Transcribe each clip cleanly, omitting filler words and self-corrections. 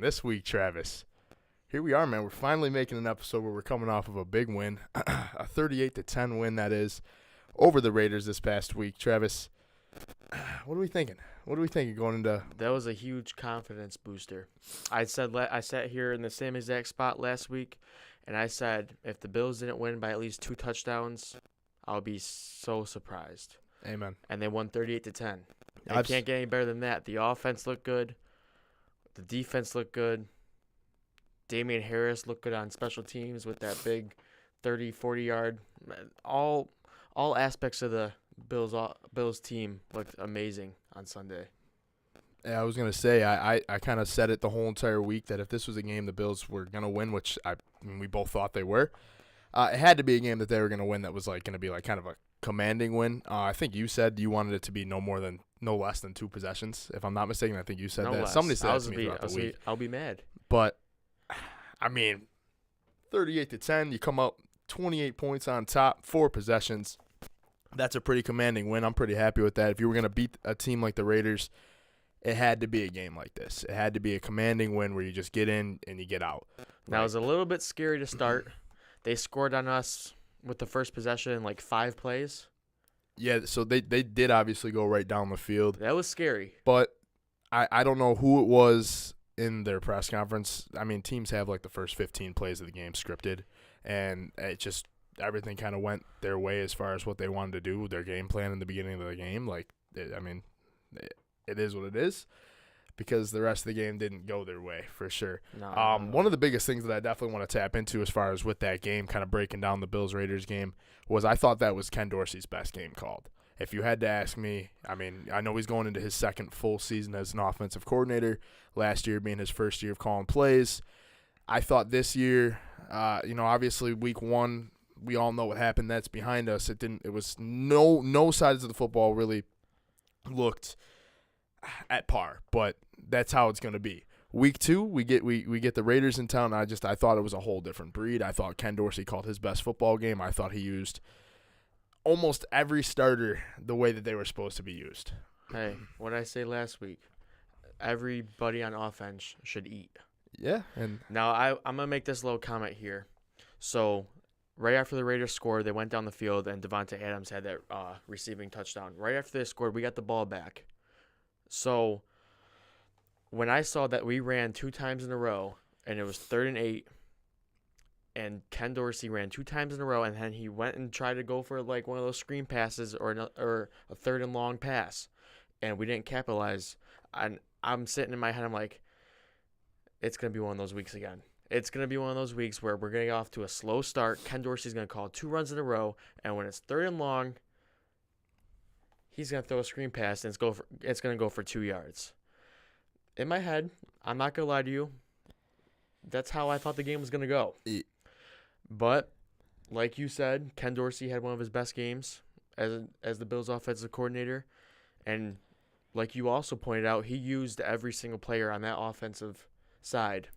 And this week, Travis, here we are, man. We're finally making an episode where we're coming off of a big win, a 38-10 win, that is, over the Raiders this past week. Travis, what are we thinking? What are we thinking going into? That was a huge confidence booster. I sat here in the same exact spot last week, and I said if the Bills didn't win by at least 2 touchdowns, I'll be so surprised. Amen. And they won 38-10. They can't get any better than that. The offense looked good. The defense looked good. Damian Harris looked good on special teams with that big 30, 40-yard. All aspects of the Bills team looked amazing on Sunday. Yeah, I was going to say, I kind of said it the whole entire week that if this was a game the Bills were going to win, which we both thought they were, it had to be a game that they were going to win that was like going to be like kind of a commanding win. I think you said you wanted it to be no less than 2 possessions, if I'm not mistaken. I think you said no that. Less. Somebody said that to me throughout the week. I'll be mad. But, I mean, 38-10, you come up 28 points on top, 4 possessions. That's a pretty commanding win. I'm pretty happy with that. If you were going to beat a team like the Raiders, it had to be a game like this. It had to be a commanding win where you just get in and you get out. Now, it was a little bit scary to start. They scored on us with the first possession in like 5 plays. Yeah, so they did obviously go right down the field. That was scary. But I don't know who it was in their press conference. I mean, teams have like the first 15 plays of the game scripted, and it just everything kind of went their way as far as what they wanted to do, their game plan in the beginning of the game. Like, it is what it is because the rest of the game didn't go their way for sure. No. One of the biggest things that I definitely want to tap into as far as with that game, kind of breaking down the Bills-Raiders game, was I thought that was Ken Dorsey's best game called. If you had to ask me, I mean, I know he's going into his second full season as an offensive coordinator, last year being his first year of calling plays. I thought this year, obviously week 1, we all know what happened. That's behind us. It was no sides of the football really looked at par, but that's how it's going to be. Week 2, we get the Raiders in town. I thought it was a whole different breed. I thought Ken Dorsey called his best football game. I thought he used almost every starter the way that they were supposed to be used. Hey, what I say last week, everybody on offense should eat. Yeah. And now I'm going to make this little comment here. So right after the Raiders scored, they went down the field, and Devontae Adams had that receiving touchdown. Right after they scored, we got the ball back. So when I saw that we ran 2 times in a row, and it was 3rd and 8, and Ken Dorsey ran 2 times in a row, and then he went and tried to go for like one of those screen passes or a 3rd and long pass, and we didn't capitalize. And I'm sitting in my head, I'm like, it's going to be one of those weeks again. It's going to be one of those weeks where we're getting off to a slow start. Ken Dorsey's going to call 2 runs in a row, and when it's 3rd and long, he's going to throw a screen pass, and it's going to go for 2 yards. In my head, I'm not going to lie to you, that's how I thought the game was going to go. But, like you said, Ken Dorsey had one of his best games as the Bills offensive coordinator. And like you also pointed out, he used every single player on that offensive side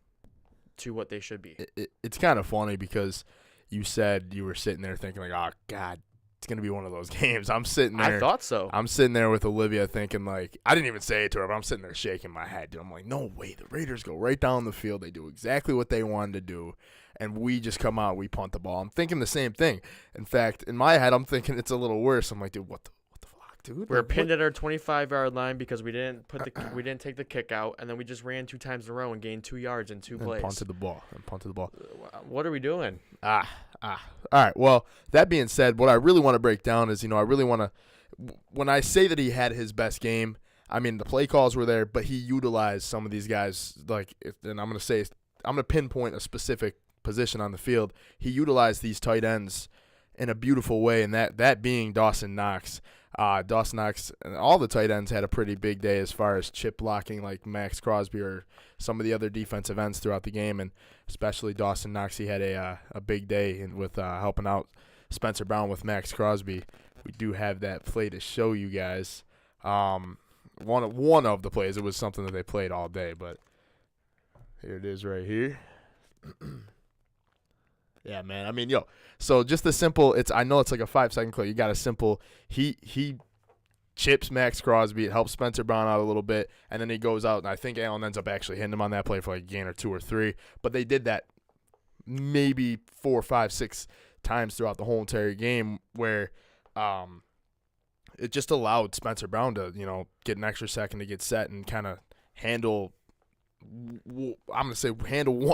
to what they should be. It's kind of funny because you said you were sitting there thinking like, oh, God, it's going to be one of those games. I'm sitting there. I thought so. I'm sitting there with Olivia thinking like, I didn't even say it to her, but I'm sitting there shaking my head. Dude. I'm like, no way. The Raiders go right down the field. They do exactly what they wanted to do. And we just come out, we punt the ball. I'm thinking the same thing. In fact, in my head, I'm thinking it's a little worse. I'm like, dude, what the fuck, dude? We're pinned at our 25-yard line because we didn't take the kick out, and then we just ran 2 times in a row and gained 2 yards in 2 plays. And punted the ball. What are we doing? All right. Well, that being said, what I really want to break down is, I really want to – when I say that he had his best game, I mean the play calls were there, but he utilized some of these guys. And I'm going to pinpoint a specific position on the field. He utilized these tight ends in a beautiful way, and that being Dawson Knox. Dawson Knox and all the tight ends had a pretty big day as far as chip blocking like Max Crosby or some of the other defensive ends throughout the game, and especially Dawson Knox. He had a big day with helping out Spencer Brown with Max Crosby. We do have that play to show you guys. One of the plays. It was something that they played all day, but here it is right here. Yeah, man. I mean, so just the simple. I know it's like a 5-second clip. You got a simple. He chips Max Crosby. It helps Spencer Brown out a little bit, and then he goes out, and I think Allen ends up actually hitting him on that play for like a gain or 2 or 3. But they did that maybe 4, 5, 6 times throughout the whole entire game where it just allowed Spencer Brown to, get an extra second to get set and kind of handle one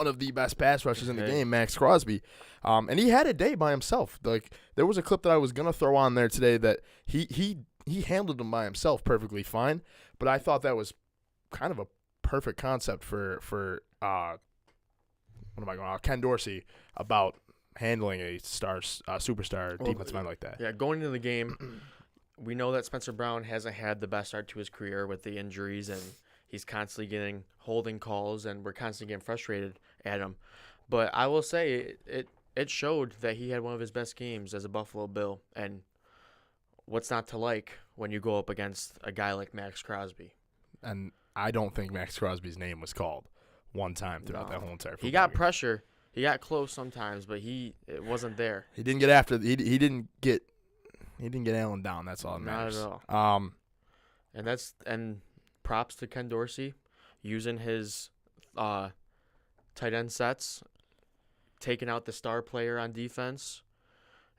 of the best pass rushers in the game, Max Crosby. And he had a day by himself. Like, there was a clip that I was going to throw on there today that he handled him by himself perfectly fine, but I thought that was kind of a perfect concept for Ken Dorsey about handling a superstar defensive end like that. Yeah, going into the game, we know that Spencer Brown hasn't had the best start to his career with the injuries, and he's constantly getting holding calls, and we're constantly getting frustrated at him. But I will say it showed that he had one of his best games as a Buffalo Bill, and what's not to like when you go up against a guy like Max Crosby? And I don't think Max Crosby's name was called one time throughout that whole entire football He got game. pressure. He got close sometimes, but it wasn't there. He didn't get after. He didn't get Allen down. That's all that matters. Not at all. And props to Ken Dorsey using his tight end sets, taking out the star player on defense,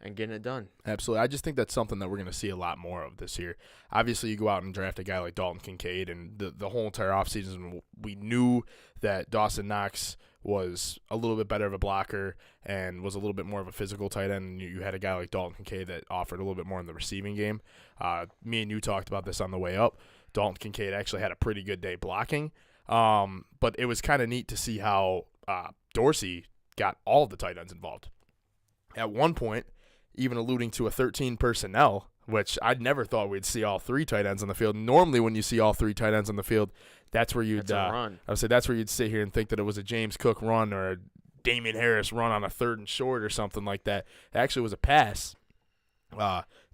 and getting it done. Absolutely. I just think that's something that we're going to see a lot more of this year. Obviously, you go out and draft a guy like Dalton Kincaid, and the whole entire offseason, we knew that Dawson Knox was a little bit better of a blocker and was a little bit more of a physical tight end. And you had a guy like Dalton Kincaid that offered a little bit more in the receiving game. Me and you talked about this on the way up. Dalton Kincaid actually had a pretty good day blocking. But it was kind of neat to see how Dorsey got all of the tight ends involved. At one point, even alluding to a 13 personnel, which I'd never thought we'd see all 3 tight ends on the field. Normally, when you see all 3 tight ends on the field, that's where you'd run. I would say that's where you'd sit here and think that it was a James Cook run or a Damian Harris run on a 3rd and short or something like that. It actually was a pass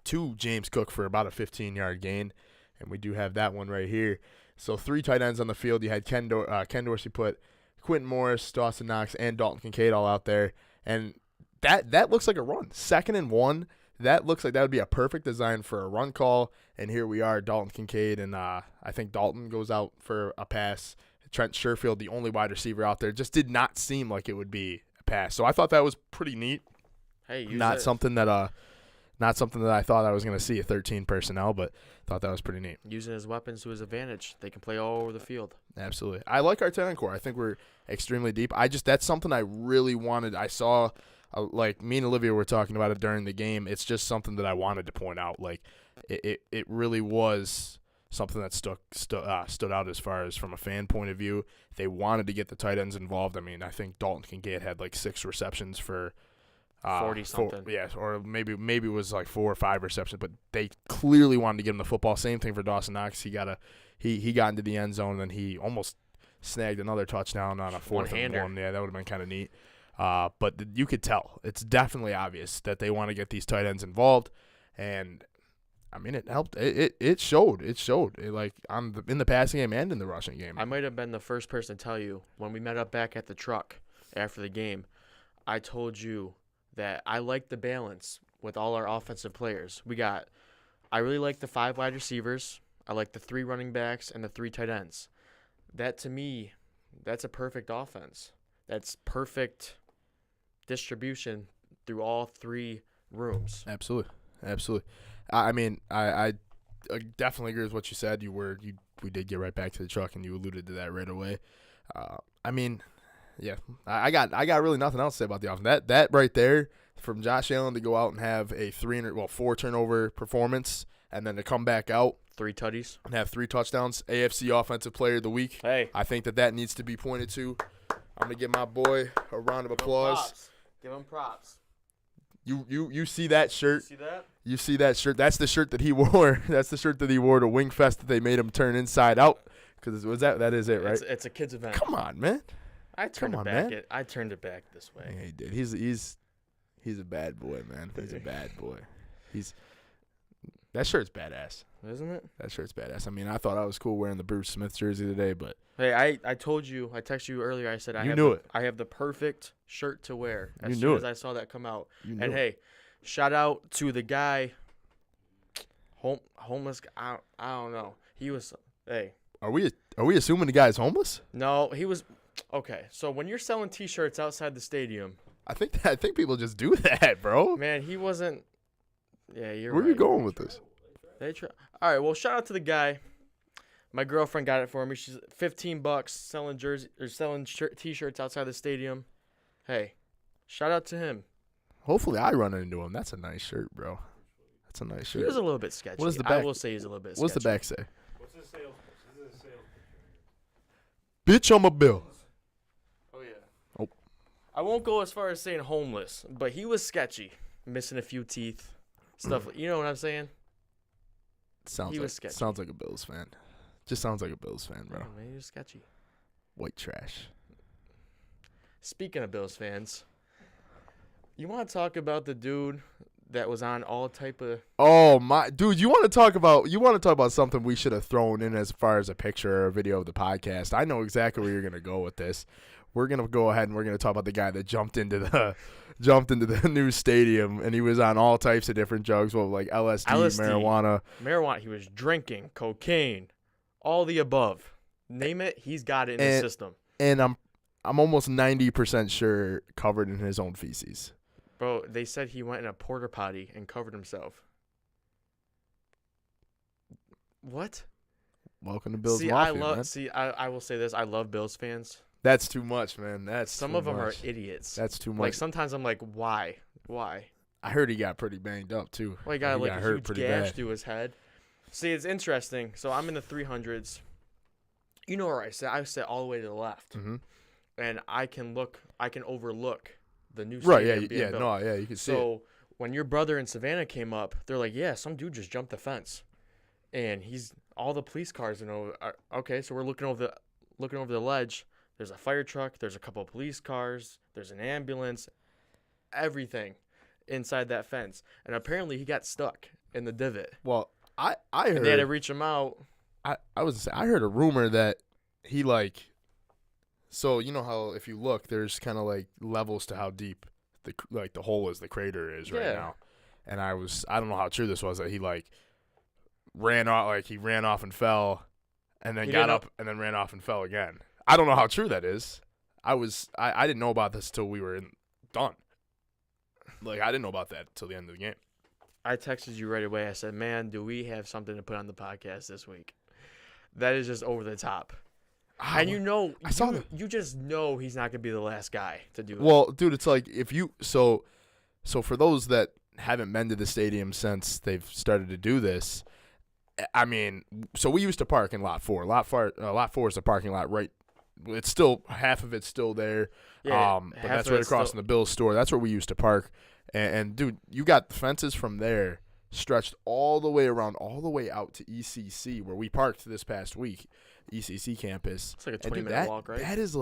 to James Cook for about a 15-yard gain, and we do have that one right here. So 3 tight ends on the field. You had Ken Dorsey put Quentin Morris, Dawson Knox, and Dalton Kincaid all out there, and that looks like a run. 2nd and 1. That looks like that would be a perfect design for a run call. And here we are, Dalton Kincaid, and I think Dalton goes out for a pass. Trent Sherfield, the only wide receiver out there, just did not seem like it would be a pass. So I thought that was pretty neat. Hey, not something that I thought I was going to see, a 13 personnel, but thought that was pretty neat. Using his weapons to his advantage. They can play all over the field. Absolutely. I like our talent core. I think we're extremely deep. That's something I really wanted. I saw, like me and Olivia were talking about it during the game. It's just something that I wanted to point out. Like it really was something that stood out as far as from a fan point of view. They wanted to get the tight ends involved. I mean, I think Dalton Kincaid had like 6 receptions for 40-something. Or maybe it was like 4 or 5 receptions, but they clearly wanted to get him the football. Same thing for Dawson Knox. He got into the end zone, and then he almost snagged another touchdown on a 4th and 1. Yeah, that would have been kind of neat. But you could tell. It's definitely obvious that they want to get these tight ends involved, and I mean, it helped. It showed. It showed. In the passing game and in the rushing game. I might have been the first person to tell you when we met up back at the truck after the game. I told you that I like the balance with all our offensive players. I really like the 5 wide receivers. I like the 3 running backs and the 3 tight ends. That, to me, that's a perfect offense. That's perfect distribution through all 3 rooms. Absolutely. I mean, I definitely agree with what you said. We did get right back to the truck, and you alluded to that right away. I mean, yeah, I got really nothing else to say about the offense. That right there, from Josh Allen to go out and have a 4 turnover performance, and then to come back out 3 tutties and have 3 touchdowns, AFC Offensive Player of the Week. Hey, I think that needs to be pointed to. I'm gonna give my boy a round of applause. Give him props. You see that shirt? See that? You see that shirt? That's the shirt that he wore. That's the shirt that he wore to Wingfest that they made him turn inside out. Because that is it, right? It's a kids event. Come on, man. I turned it back this way. Yeah, he did. He's a bad boy, man. He's a bad boy. That shirt's badass. Isn't it? That shirt's badass. I mean, I thought I was cool wearing the Bruce Smith jersey today, but hey, I told you, I texted you earlier. I said I have the perfect shirt to wear as soon as I saw that come out. And hey, shout out to the guy Homeless. I don't know. He was. Hey. Are we assuming the guy's homeless? No, he was. Okay, so when you're selling T-shirts outside the stadium, I think people just do that, bro. man, he wasn't. Yeah, you're Where right. are you going with this? All right, well, shout out to the guy. My girlfriend got it for me. She's $15 selling T-shirts outside the stadium. Hey, shout out to him. Hopefully, I run into him. That's a nice shirt, bro. That's a nice shirt. He was a little bit sketchy. What does the back? I will say he's a little bit sketchy. What's the back say? What's his sales? This is a sales. Bitch, I'm a Bill. Oh yeah. Oh. I won't go as far as saying homeless, but he was sketchy, missing a few teeth, stuff. You know what I'm saying? He was sketchy. Sounds like a Bills fan. Just sounds like a Bills fan, bro. Yeah, man, he was sketchy. White trash. Speaking of Bills fans, you want to talk about the dude that was on all type of? Oh my dude, you want to talk about something we should have thrown in as far as a picture or a video of the podcast. I know exactly where you're gonna go with this. We're gonna go ahead and we're gonna talk about the guy that jumped into the new stadium and he was on all types of different drugs, like LSD, marijuana. He was drinking cocaine, all the above. Name it, he's got it in his system. And I'm almost 90% sure covered in his own feces. Bro, they said he went in a porta potty and covered himself. What? Welcome to Bills Mafia, man. I will say this. I love Bills fans. That's too much, man. Some of them are idiots. That's too much. Like, sometimes I'm like, why? I heard he got pretty banged up, too. Well, he got a huge gash through his head. See, it's interesting. So I'm in the 300s. You know where I sit? I sit all the way to the left. Mm-hmm. And I can overlook the new stadium. Right, yeah, you can see it. So when your brother in Savannah came up, they're like, yeah, some dude just jumped the fence. And all the police cars, okay, so we're looking over the ledge. There's a fire truck, there's a couple of police cars, there's an ambulance, everything inside that fence. And apparently he got stuck in the divot. Well, I heard, and they had to reach him out. I heard a rumor that he so you know how if you look, there's kind of like levels to how deep the hole is, the crater is right now. And I don't know how true this was, that he ran off and fell, and then got up and then ran off and fell again. I don't know how true that is. I didn't know about this till we were done. I didn't know about that till the end of the game. I texted you right away. I said, man, do we have something to put on the podcast this week? That is just over the top. And you just know he's not going to be the last guy to do it. Well, dude, it's like if you so for those that haven't been to the stadium since they've started to do this, I mean, so we used to park in lot 4. Lot 4 is the parking lot right. It's still half of it's still there. Yeah, but that's right across from the Bills store. That's where we used to park. And dude, you got the fences from there stretched all the way around, all the way out to ECC, where we parked this past week. ECC campus. It's like a 20-minute walk, right? That is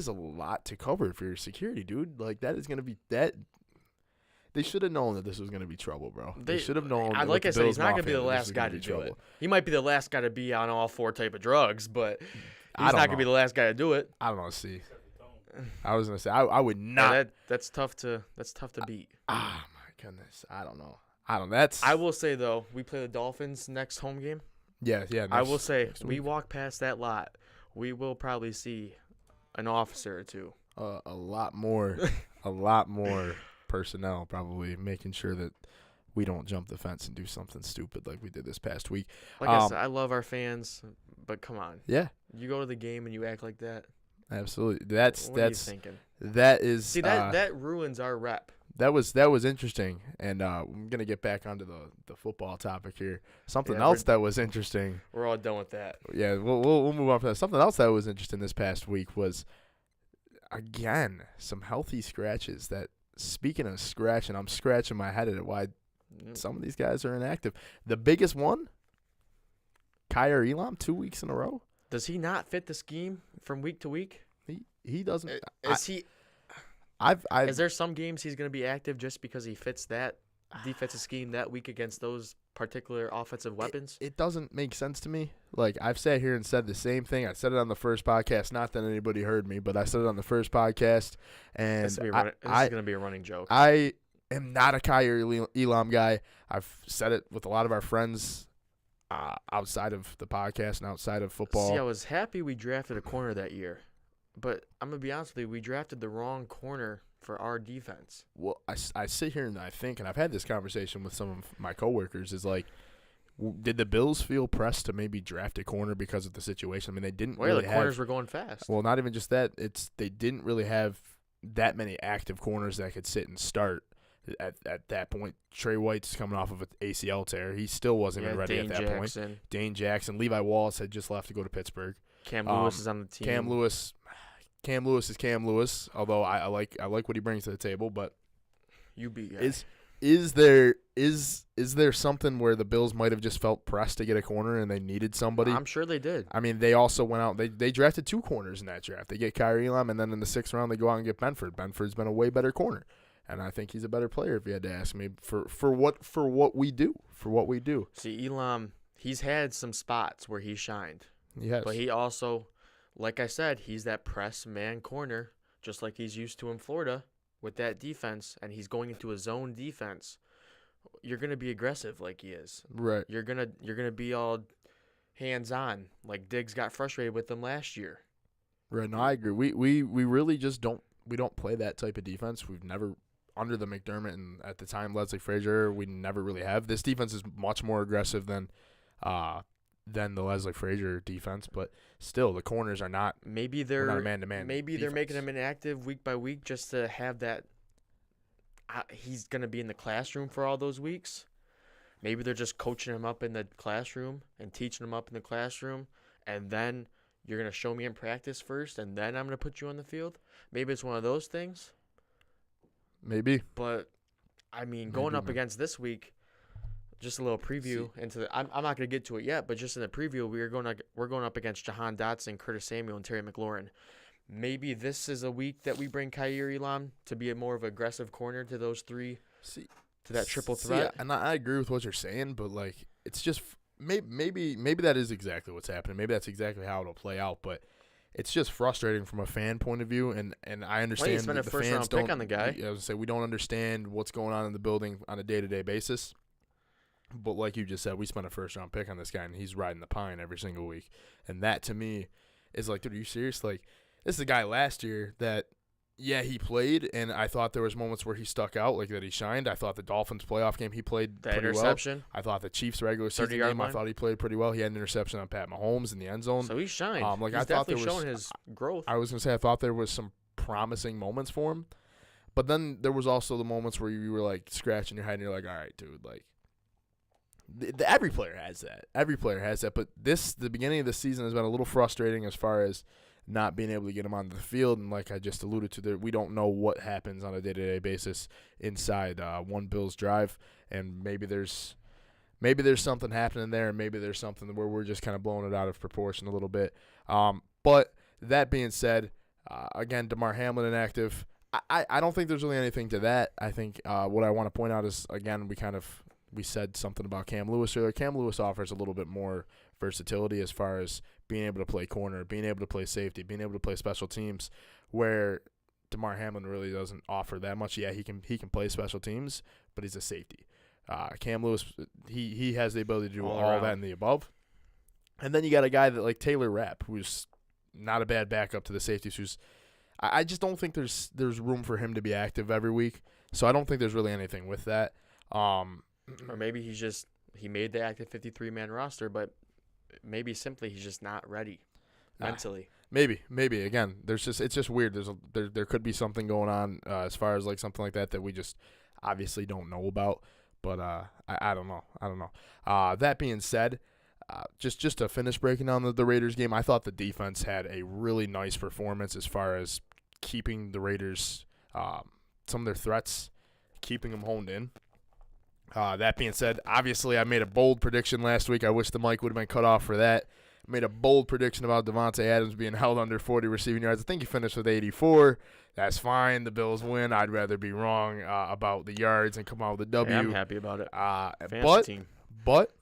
a lot to cover for your security, dude. That is gonna be that. They should have known that this was gonna be trouble, bro. They should have known. Like I said, he's not gonna be the last guy to do it. He might be the last guy to be on all 4 type of drugs, but he's not gonna be the last guy to do it. I don't know. See, I was gonna say I would not. Yeah, that's tough to beat. Ah, my goodness. I don't know. I will say though, we play the Dolphins next home game. Yeah. I will say we walk past that lot, we will probably see an officer or two. A lot more personnel probably making sure that we don't jump the fence and do something stupid like we did this past week. Like I said, I love our fans, but come on. Yeah. You go to the game and you act like that. Absolutely. What are you thinking? That is. See, that ruins our rep. That was interesting, and I'm gonna get back onto the football topic here. Something else that was interesting. We're all done with that. Yeah, we'll move on from that. Something else that was interesting this past week was, again, some healthy scratches. That speaking of scratching, I'm scratching my head at why some of these guys are inactive. The biggest one, Kyer Elam, 2 weeks in a row. Does he not fit the scheme from week to week? He doesn't. Is there some games he's going to be active just because he fits that defensive scheme that week against those particular offensive weapons? It doesn't make sense to me. I've sat here and said the same thing. I said it on the first podcast. Not that anybody heard me, but I said it on the first podcast. And this is going to be a running joke. am not a Kyrie Elam guy. I've said it with a lot of our friends outside of the podcast and outside of football. See, I was happy we drafted a corner that year, but I'm going to be honest with you, we drafted the wrong corner for our defense. Well, I sit here and I think, and I've had this conversation with some of my coworkers, is like, did the Bills feel pressed to maybe draft a corner because of the situation? I mean, they didn't really the have. corners were going fast. Well, not even just that. They didn't really have that many active corners that could sit and start at that point. Trey White's coming off of an ACL tear. He still wasn't even ready Dane at that Jackson. point. Dane Jackson. Levi Wallace had just left to go to Pittsburgh. Cam Lewis is on the team. Cam Lewis is Cam Lewis, although I like what he brings to the table, but is there something where the Bills might have just felt pressed to get a corner and they needed somebody? I'm sure they did. I mean, they also went out. They drafted 2 corners in that draft. They get Kyrie Elam, and then in the 6th round they go out and get Benford. Benford's been a way better corner, and I think he's a better player if you had to ask me for what we do. See, Elam, he's had some spots where he shined. Yes. But he also, like I said, he's that press man corner, just like he's used to in Florida with that defense, and he's going into a zone defense. You're gonna be aggressive like he is. Right. You're gonna be all hands on like Diggs got frustrated with them last year. Right. No, I agree. We really just don't play that type of defense. We've never, under the McDermott and at the time Leslie Frazier, we never really have. This defense is much more aggressive than the Leslie Frazier defense, but still the corners are not. Maybe they're not a man-to-man. Maybe defense. they're making him inactive week by week just to have that. He's gonna be in the classroom for all those weeks. Maybe they're just coaching him up in the classroom and teaching him up in the classroom, and then you're gonna show me in practice first, and then I'm gonna put you on the field. Maybe it's one of those things. Maybe. But I mean, going up against this week. Just a little preview into the. I'm not going to get to it yet, but just in the preview, we're going up against Jahan Dotson, Curtis Samuel, and Terry McLaurin. Maybe this is a week that we bring Kyrie Elam to be a more of an aggressive corner to those 3, to that triple threat. And I agree with what you're saying, but like it's just maybe that is exactly what's happening. Maybe that's exactly how it'll play out, but it's just frustrating from a fan point of view, and I understand you spent that a the first fans round don't. pick on the guy. I was gonna say we don't understand what's going on in the building on a day-to-day basis. But like you just said, we spent a first-round pick on this guy, and he's riding the pine every single week. And that, to me, is like, dude, are you serious? Like, this is a guy last year that, yeah, he played, and I thought there was moments where he stuck out, like that he shined. I thought the Dolphins playoff game he played The pretty interception. well. I thought the Chiefs regular season 30-yard game, line. I thought he played pretty well. He had an interception on Pat Mahomes in the end zone. So he shined. Like He's I thought there definitely was showing his growth. I was gonna say I thought there was some promising moments for him, but then there was also the moments where you were like scratching your head and you're like, all right, dude, like. Every player has that. But the beginning of the season has been a little frustrating as far as not being able to get him onto the field. And like I just alluded to, we don't know what happens on a day-to-day basis inside one Bills drive. And maybe there's something happening there, and maybe there's something where we're just kind of blowing it out of proportion a little bit. But that being said, again, DeMar Hamlin inactive. I don't think there's really anything to that. I think what I want to point out is, again, we said something about Cam Lewis earlier. Cam Lewis offers a little bit more versatility as far as being able to play corner, being able to play safety, being able to play special teams, where DeMar Hamlin really doesn't offer that much. Yeah, he can play special teams, but he's a safety. Cam Lewis, he has the ability to do all that and the above. And then you got a guy that like Taylor Rapp, who's not a bad backup to the safeties. Who's I just don't think there's room for him to be active every week. So I don't think there's really anything with that. Or maybe he made the active 53-man roster, but maybe simply he's just not ready mentally. Maybe again, it's just weird. There could be something going on as far as like something like that we just obviously don't know about. But I don't know. That being said, just to finish breaking down the Raiders game, I thought the defense had a really nice performance as far as keeping the Raiders some of their threats, keeping them honed in. That being said, obviously I made a bold prediction last week. I wish the mic would have been cut off for that. I made a bold prediction about Davante Adams being held under 40 receiving yards. I think he finished with 84. That's fine. The Bills win. I'd rather be wrong about the yards and come out with a W. Hey, I'm happy about it. Fantasy team. But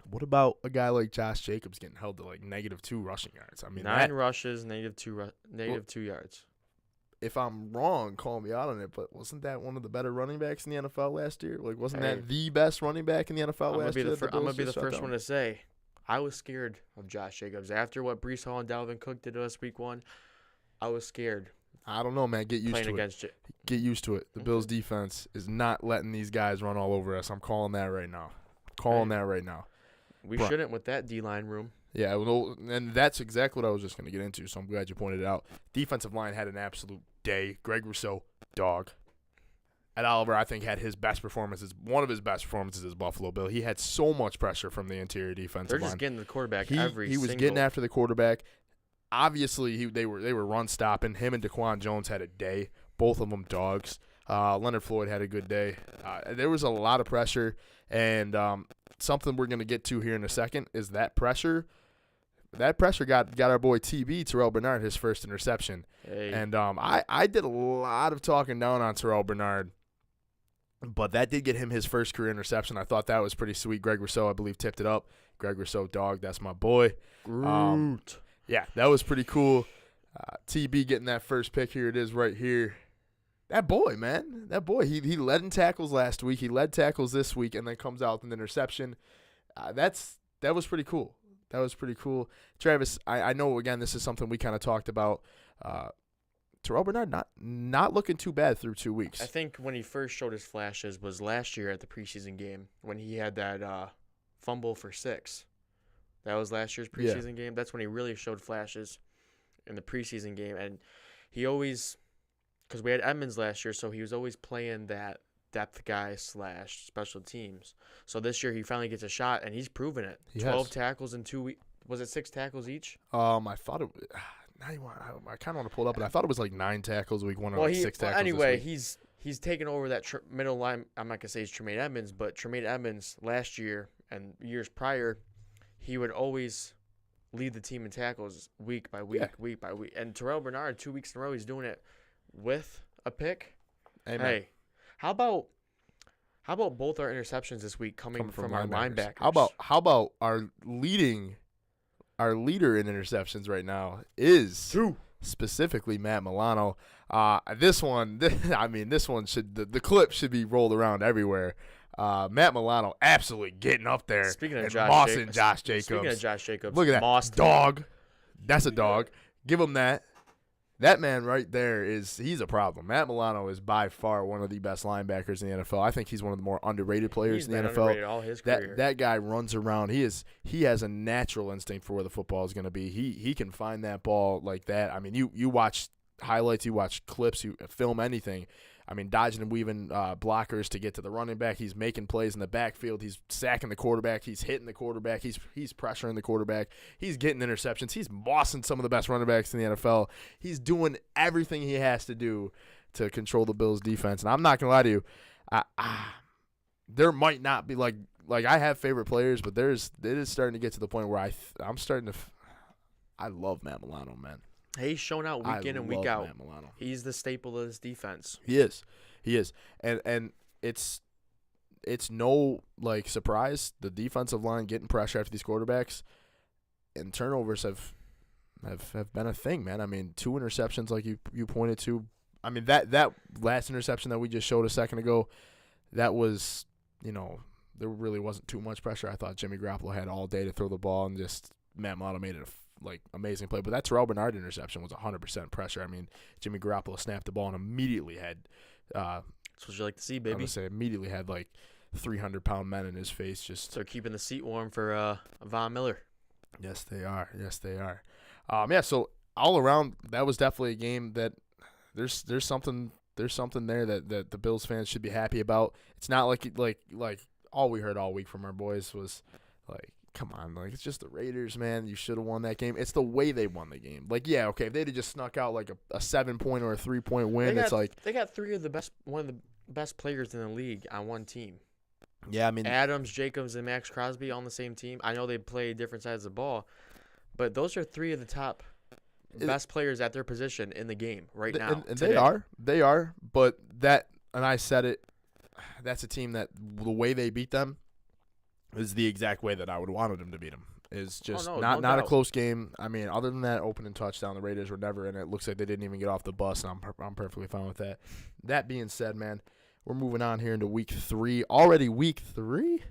what about a guy like Josh Jacobs getting held to like -2 rushing yards? I mean, 9 rushes, -2 yards. if I'm wrong, call me out on it, but wasn't that one of the better running backs in the NFL last year? Like, wasn't that the best running back in the NFL last year? I'm going to be the first one to say, I was scared of Josh Jacobs. After what Breece Hall and Dalvin Cook did to us week 1, I was scared. I don't know, man. Get used to it. Get used to it. The Bills defense is not letting these guys run all over us. I'm calling that right now. We shouldn't with that D-line room. Yeah, well, and that's exactly what I was just going to get into, so I'm glad you pointed it out. Defensive line had an absolute day. Greg Rousseau, dog. Ed Oliver, I think, had his best performances. One of his best performances is Buffalo Bill. He had so much pressure from the interior defensive line. They're just getting the quarterback He was getting after the quarterback. Obviously, they were run stopping. Him and Daquan Jones had a day. Both of them dogs. Leonard Floyd had a good day. There was a lot of pressure, and something we're going to get to here in a second is that pressure. That pressure got our boy TB, Terrell Bernard, his first interception. Hey. And I did a lot of talking down on Terrell Bernard, but that did get him his first career interception. I thought that was pretty sweet. Greg Rousseau, I believe, tipped it up. Greg Rousseau, dog, that's my boy. Groot. Yeah, that was pretty cool. TB getting that first pick. Here it is right here. That boy, man. That boy. He led in tackles last week. He led tackles this week and then comes out with an interception. That was pretty cool. That was pretty cool. Travis, I know, again, this is something we kind of talked about. Terrell Bernard not looking too bad through 2 weeks. I think when he first showed his flashes was last year at the preseason game when he had that fumble for 6. That was last year's preseason game. That's when he really showed flashes in the preseason game. And he always – because we had Edmonds last year, so he was always playing that depth guy / special teams. So this year he finally gets a shot, and he's proven it. 12 tackles in 2 weeks. Was it 6 tackles each? I thought it was I kind of want to pull it up, but I thought it was like 9 tackles week 1 or 6 tackles anyway, this week. he's taken over that middle line. I'm not going to say he's Tremaine Edmonds, but Tremaine Edmonds last year and years prior, he would always lead the team in tackles week by week, week by week. And Terrell Bernard, 2 weeks in a row, he's doing it with a pick. Amen. Hey, how about both our interceptions this week coming from our linebackers? How about our leader in interceptions right now is specifically Matt Milano. This one should the clip should be rolled around everywhere. Matt Milano absolutely getting up there. Speaking of Josh Jacobs. Speaking of Josh Jacobs, look at that Moss dog. That's a dog. Give him that. That man right there he's a problem. Matt Milano is by far one of the best linebackers in the NFL. I think he's one of the more underrated players in the NFL. Underrated all his career. That guy runs around. He has a natural instinct for where the football is going to be. He can find that ball like that. I mean, you watch highlights, you watch clips, you film anything. I mean, dodging and weaving blockers to get to the running back. He's making plays in the backfield. He's sacking the quarterback. He's hitting the quarterback. He's pressuring the quarterback. He's getting interceptions. He's bossing some of the best running backs in the NFL. He's doing everything he has to do to control the Bills' defense. And I'm not going to lie to you, there might not be like I have favorite players, but it is starting to get to the point where I'm starting to I love Matt Milano, man. He's shown out week in and week out. He's the staple of this defense. He is, and it's no surprise. The defensive line getting pressure after these quarterbacks, and turnovers have been a thing, man. I mean, 2 interceptions like you pointed to. I mean that last interception that we just showed a second ago, that was there really wasn't too much pressure. I thought Jimmy Garoppolo had all day to throw the ball, and just Matt Milano made it amazing play. But that Terrell Bernard interception was 100% pressure. I mean, Jimmy Garoppolo snapped the ball and immediately had that's what you like to see, baby. I would say immediately had 300-pound men in his face. Just they're keeping the seat warm for Von Miller. Yes, they are. So all around, that was definitely a game that there's something there that the Bills fans should be happy about. It's not like all we heard all week from our boys was come on, it's just the Raiders, man. You should have won that game. It's the way they won the game. If they'd have just snuck out a 7-point or a 3-point win, they got one of the best players in the league on one team. Yeah, I mean Adams, Jacobs, and Max Crosby on the same team. I know they play different sides of the ball, but those are 3 of the top best players at their position in the game right now. And they are. But that, and I said it, that's a team that the way they beat them is the exact way that I would wanted them to beat them. is just no, not no a doubt. close game. I mean, other than that opening touchdown, the Raiders were never in it. It looks like they didn't even get off the bus, and I'm perfectly fine with that. That being said, man, we're moving on here into week 3. Already week 3?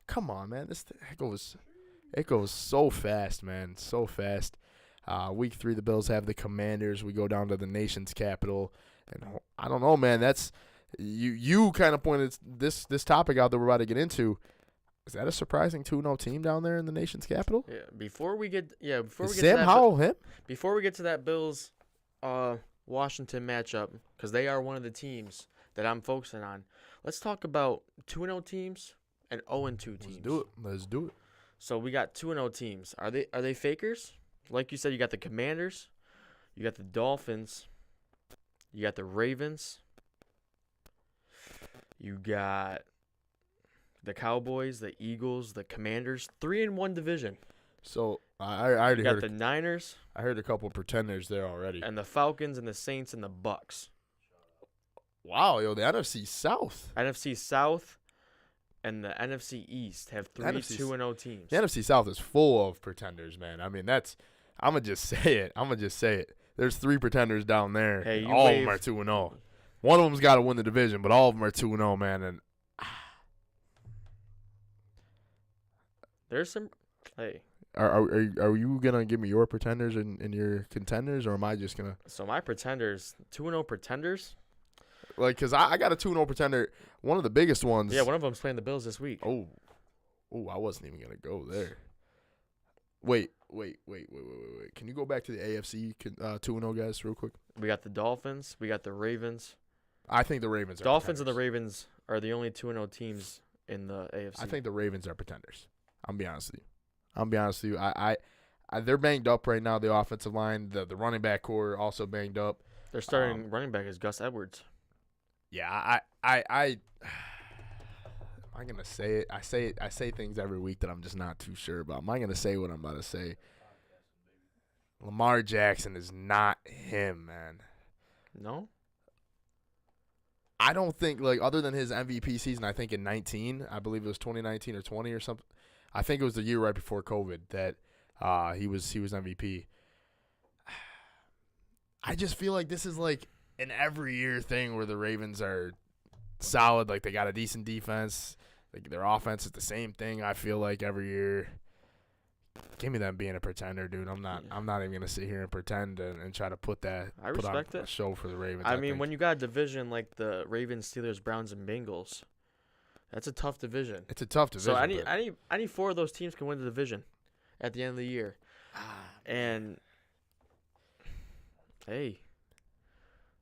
Come on, man. It goes so fast, man. So fast. Week 3, the Bills have the Commanders. We go down to the nation's capital. And I don't know, man. That's you kind of pointed this topic out that we're about to get into. Is that a surprising 2-0 team down there in the nation's capital? Yeah. Before we get to Sam that, Howell him? before we get to that Bills, Washington matchup, because they are one of the teams that I'm focusing on. Let's talk about 2-0 teams and 0-2 teams. Let's do it. So we got 2-0 teams. Are they fakers? Like you said, you got the Commanders, you got the Dolphins, you got the Ravens, you got the Cowboys, the Eagles, the Commanders. 3-1 division. So I already You got heard the Niners I heard a couple of pretenders there already. and the Falcons and the Saints and the Bucks. Wow, yo, the NFC South. NFC South and the NFC East have 3 NFC 2-0 teams. The NFC South is full of pretenders, man. I mean, I'm going to just say it. There's 3 pretenders down there. Hey, you all of wave- them are 2-0. One of them's got to win the division, but all of them are 2-0, man. And There's some. Hey, are you going to give me your pretenders and your contenders, or am I just going to? so my pretenders, 2-0 pretenders. Like, because I got a 2-0 pretender. One of the biggest ones. Yeah, one of them's playing the Bills this week. Oh, I wasn't even going to go there. Wait. Can you go back to the AFC 2-0 guys real quick? We got the Dolphins. We got the Ravens. I think the Ravens are Dolphins and the pretenders. Ravens are the only 2-0 teams in the AFC. I think the Ravens are pretenders. I'll be honest with you. I they're banged up right now. The offensive line, the running back core also banged up. Their starting running back is Gus Edwards. Yeah, I'm gonna say it. I say things every week that I'm just not too sure about. Am I gonna say what I'm about to say? Lamar Jackson is not him, man. No? I don't think, like, other than his MVP season, I think in 19, I believe it was 2019 or 20 or something. I think it was the year right before COVID that he was MVP. I just feel like this is like an every year thing where the Ravens are solid, like they got a decent defense, like their offense is the same thing. I feel like every year. Give me them being a pretender, dude. I'm not even gonna sit here and pretend and try to put on respect a it. show for the Ravens. I mean, when you got a division like the Ravens, Steelers, Browns, and Bengals, that's a tough division. it's a tough division. So any 4 of those teams can win the division at the end of the year. And hey,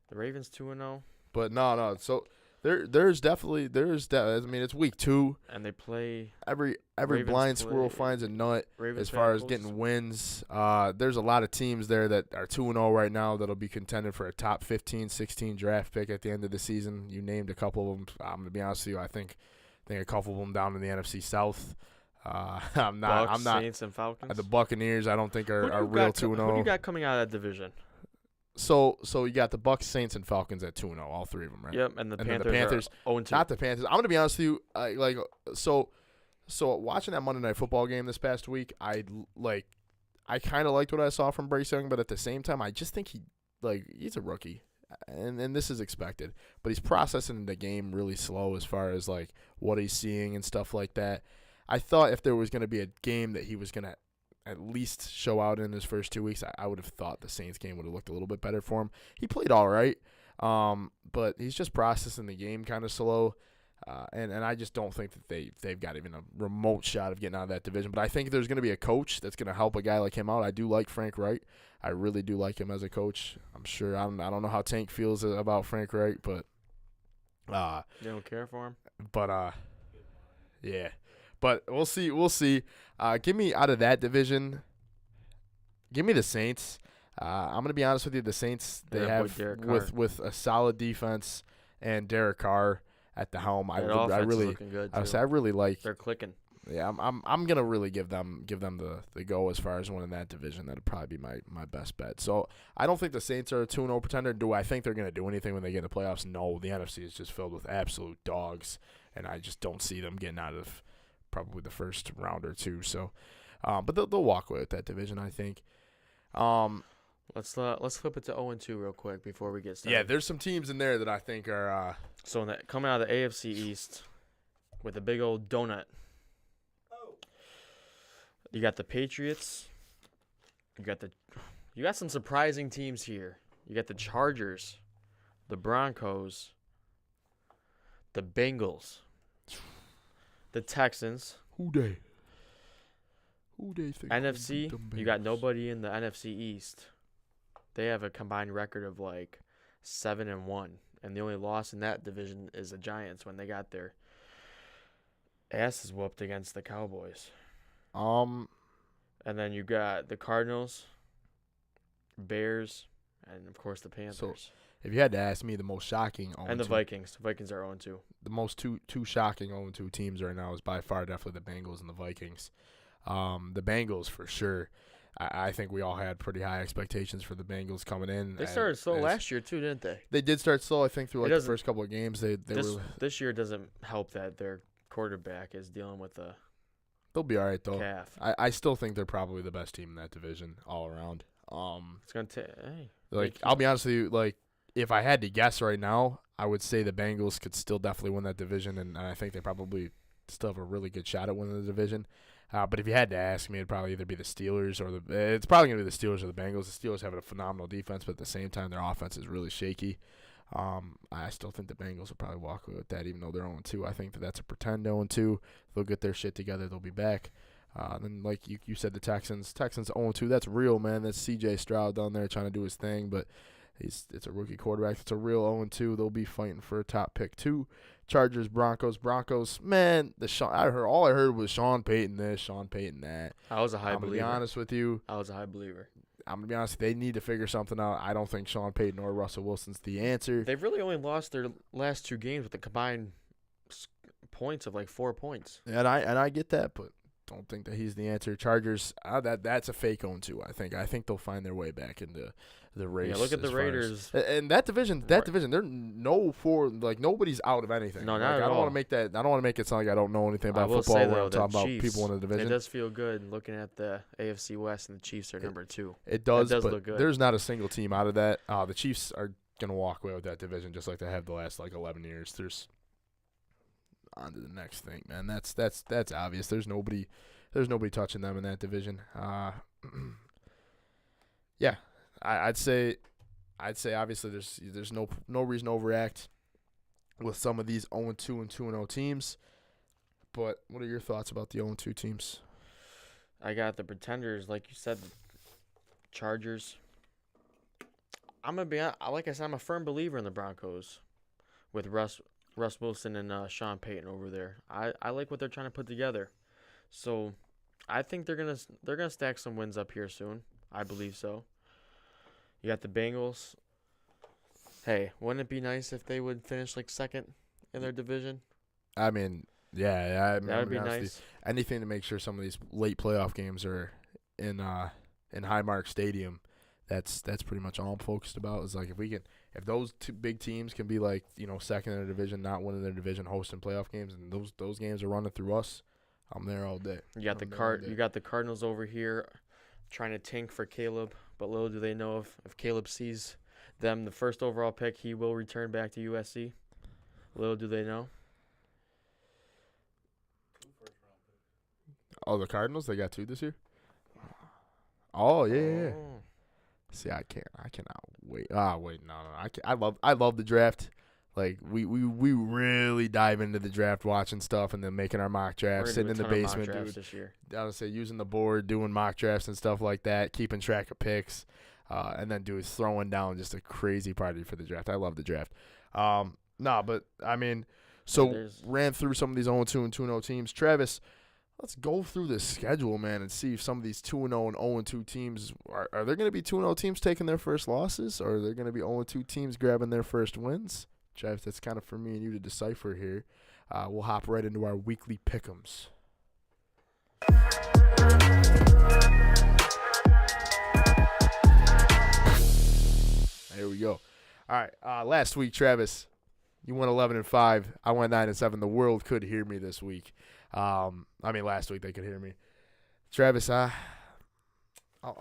the Ravens 2-0, But no. So there's definitely. I mean, it's week 2. and they play. Every Ravens blind squirrel play- finds a nut Ravens as far play as the getting closest- wins. There's a lot of teams there that are 2-0 right now that'll be contending for a top 15, 16 draft pick at the end of the season. You named a couple of them. I'm gonna be honest with you. I think a couple of them down in the NFC South. I'm not. Bucks, Saints, and Falcons. The Buccaneers, I don't think Who are do you real got 2-0. Who do you got coming out of that division? So you got the Bucks, Saints, and Falcons at 2-0, all 3 of them, right? Yep, and the then Panthers, the Panthers, are 0-2. Not the Panthers. I'm gonna be honest with you. So watching that Monday Night Football game this past week, I kind of liked what I saw from Bryce Young, but at the same time, I just think he's a rookie, and this is expected. But he's processing the game really slow as far as like what he's seeing and stuff like that. I thought if there was gonna be a game that he was gonna at least show out in his first 2 weeks, I would have thought the Saints game would have looked a little bit better for him. He played all right, but he's just processing the game kind of slow. And I just don't think that they've got even a remote shot of getting out of that division. But I think there's going to be a coach that's going to help a guy like him out. I do like Frank Wright. I really do like him as a coach. I'm sure I don't know how Tank feels about Frank Wright, but You don't care for him? yeah. But we'll see. Give me out of that division. Give me the Saints. I'm gonna be honest with you. The Saints, they Yeah, boy, have Derek Carr. with a solid defense and Derek Carr at the helm. That I offense is really, looking good, I too. really like. They're clicking. Yeah, I'm gonna really give them the go as far as winning that division. That'd probably be my best bet. So I don't think the Saints are a 2-0 pretender. Do I think they're gonna do anything when they get in the playoffs? No, the NFC is just filled with absolute dogs, and I just don't see them getting out of probably the first round or two. So But they'll walk away with that division, I think. Let's flip it to 0-2 real quick before we get started. Yeah, there's some teams in there that I think are. So coming out of the AFC East with a big old donut. You got the Patriots. You got some surprising teams here. You got the Chargers, the Broncos, the Bengals, the Texans. Who they think NFC, them you got Bengals? nobody in the NFC East. They have a combined record of like 7-1, and the only loss in that division is the Giants when they got their asses whooped against the Cowboys. And then you got the Cardinals, Bears, and of course the Panthers. If you had to ask me, the most shocking And the Vikings. The Vikings are 0-2. the most two shocking 0-2 teams right now is by far definitely the Bengals and the Vikings. The Bengals for sure. I think we all had pretty high expectations for the Bengals coming in. They started slow last year too, didn't they? They did start slow. I think through It like the doesn't- first couple of games, they were. This year doesn't help that their quarterback is dealing with a They'll be all right though. calf. I still think they're probably the best team in that division all around. It's gonna take. Hey, Like I'll be honest with you, like if I had to guess right now, I would say the Bengals could still definitely win that division, and I think they probably still have a really good shot at winning the division. But if you had to ask me, it'd probably either be the Steelers or it's probably gonna be the Steelers or the Bengals. The Steelers have a phenomenal defense, but at the same time, their offense is really shaky. I still think the Bengals will probably walk away with that, even though they're 0-2. I think that's a pretend 0-2. They'll get their shit together. They'll be back. Then, like you said, the Texans 0-2. That's real, man. That's C.J. Stroud down there trying to do his thing, but it's a rookie quarterback. It's a real 0-2. They'll be fighting for a top pick too. Chargers, Broncos. Man, all I heard was Sean Payton this, Sean Payton that. I was a high I'm gonna believer. be honest with you. I was a high believer. I'm gonna be honest. They need to figure something out. I don't think Sean Payton or Russell Wilson's the answer. They've really only lost their last two games with a combined points of like 4 points. And I get that, but don't think that he's the answer. Chargers, that's a fake 0-2. I think they'll find their way back into the race. Yeah, look at the as far as- Raiders. and that division, they're nobody's out of anything. No, not Like, at I don't all. want to make that. I don't want to make it sound like I don't know anything about I will football. say, When though, I'm the talking about Chiefs, people in the division. It does feel good looking at the AFC West, and the Chiefs are number 2. It does, does but look good. there's not a single team out of that. The Chiefs are gonna walk away with that division just like they have the last 11 years. There's on to the next thing, man. That's obvious. There's nobody touching them in that division. Yeah, I'd say obviously there's no reason to overact with some of these 0-2 and 2-0 teams. But what are your thoughts about the 0-2 teams? I got the pretenders, like you said, the Chargers. I'm gonna be like I said, I'm a firm believer in the Broncos with Russ Wilson and Sean Payton over there. I like what they're trying to put together. So I think they're gonna stack some wins up here soon. I believe so. You got the Bengals. Hey, wouldn't it be nice if they would finish like second in their division? I mean, yeah. That would be nice. Anything to make sure some of these late playoff games are in Highmark Stadium. That's pretty much all I'm focused about. Is like if those two big teams can be like second in their division, not winning their division, hosting playoff games, and those games are running through us, I'm there all day. You got You got the Cardinals over here, trying to tank for Caleb. But little do they know if Caleb sees them the first overall pick, he will return back to USC. Little do they know. Oh, the Cardinals, they got 2 this year. Oh yeah. Oh. See, I cannot wait. Wait, no. I love the draft. Like we really dive into the draft, watching stuff, and then making our mock We're drafts, gonna sitting do in a the ton of mock basement, drafts dude. this year. I would say using the board, doing mock drafts and stuff like that, keeping track of picks, and then throwing down just a crazy party for the draft. I love the draft. But I mean, ran through some of these 0-2 and 2-0 teams. Travis, let's go through the schedule, man, and see if some of these 2-0 and 0-2 teams are there going to be 2-0 teams taking their first losses, or are there going to be 0-2 teams grabbing their first wins? Travis, that's kind of for me and you to decipher here. We'll hop right into our weekly pick'ems. There we go. All right. Last week, Travis, you went 11-5. I went 9-7. The world could hear me this week. Last week they could hear me. Travis, I'll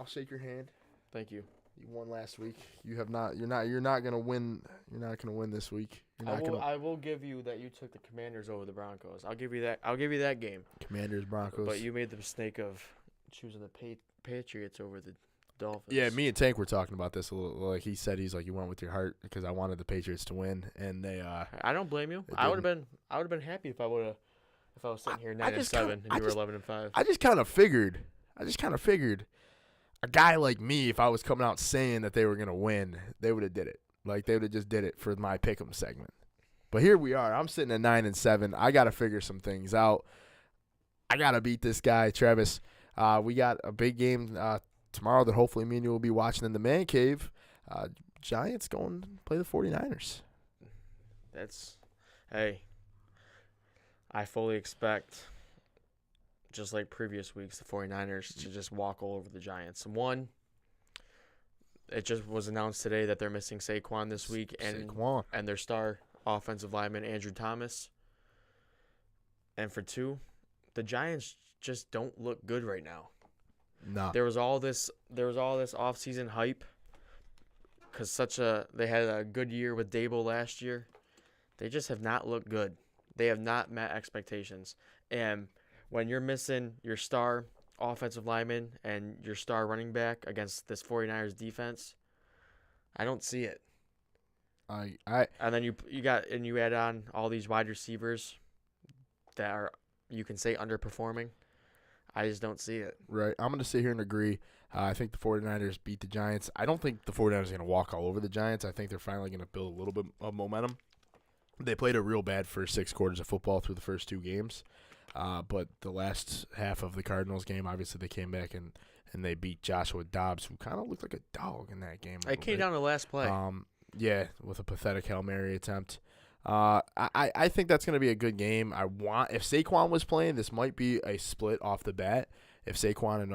shake your hand. Thank you. You won last week. You have not. You're not gonna win. You're not gonna win this week. You're not gonna. I will give you that you took the Commanders over the Broncos. I'll give you that. I'll give you that game. Commanders, Broncos. But you made the mistake of choosing the Patriots over the Dolphins. Yeah, me and Tank were talking about this a little. Like he said, he's like, you went with your heart because I wanted the Patriots to win, and they. I don't blame you. I would have been happy if I was sitting here 9-7 and you were 11-5. I just kind of figured. A guy like me, if I was coming out saying that they were gonna win, they would have did it. Like they would have just did it for my pick'em segment. But here we are. I'm sitting at 9-7. I gotta figure some things out. I gotta beat this guy, Travis. We got a big game tomorrow that hopefully me and you will be watching in the man cave. Giants going to play the 49ers. Hey, I fully expect, just like previous weeks, the 49ers to just walk all over the Giants. One, it just was announced today that they're missing Saquon this week and their star offensive lineman, Andrew Thomas. And for two, the Giants just don't look good right now. No. There was all this offseason hype because they had a good year with Dable last year. They just have not looked good. They have not met expectations. And when you're missing your star offensive lineman and your star running back against this 49ers defense, I don't see it. And then you add on all these wide receivers that are, you can say, underperforming. I just don't see it. Right. I'm going to sit here and agree. I think the 49ers beat the Giants. I don't think the 49ers are going to walk all over the Giants. I think they're finally going to build a little bit of momentum. They played a real bad first 6 quarters of football through the first 2 games. But the last half of the Cardinals game, obviously they came back and they beat Joshua Dobbs, who kind of looked like a dog in that game. It came down to the last play. Yeah, with a pathetic Hail Mary attempt. I think that's going to be a good game. If Saquon was playing, this might be a split off the bat. If Saquon and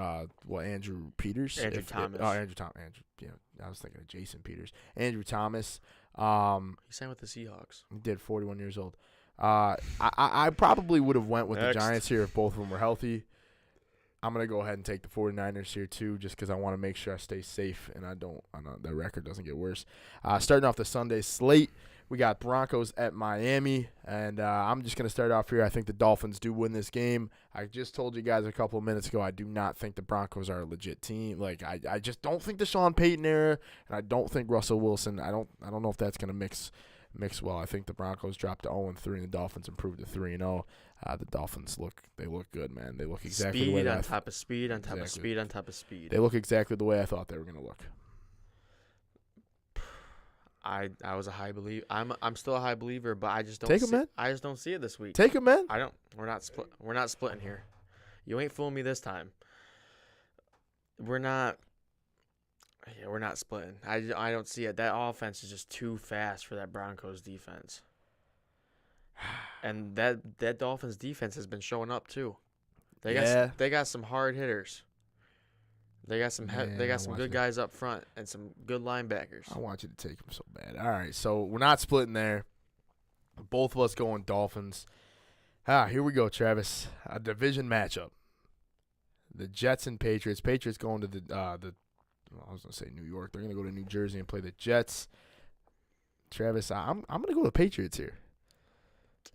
Andrew Peters, Andrew Thomas. Andrew Thomas. Yeah, I was thinking of Jason Peters. Andrew Thomas. He signed with the Seahawks. He did, 41 years old. I probably would have went with the Giants here if both of them were healthy. I'm going to go ahead and take the 49ers here too, just because I want to make sure I stay safe and I know the record doesn't get worse. Starting off the Sunday slate, we got Broncos at Miami, and I'm just going to start off here. I think the Dolphins do win this game. I just told you guys a couple of minutes ago I do not think the Broncos are a legit team. Like I just don't think the Sean Payton era, and I don't think Russell Wilson. I don't know if that's going to mix well. I think the Broncos dropped to 0-3 and the Dolphins improved to 3-0. The Dolphins look good, man. They look exactly the way on top of speed on top of speed on top of speed. They look exactly the way I thought they were going to look. I was a high believer. I'm still a high believer, but I just don't take them, man. I just don't see it this week. Take them, man. We're not splitting here. You ain't fooling me this time. We're not splitting. I don't see it. That offense is just too fast for that Broncos defense. And that Dolphins defense has been showing up too. They got some hard hitters. They got some good guys up front and some good linebackers. I want you to take them so bad. All right, so we're not splitting there. Both of us going Dolphins. Here we go, Travis. A division matchup. The Jets and Patriots. Patriots going to I was gonna say New York. They're gonna go to New Jersey and play the Jets. Travis, I'm gonna go to Patriots here.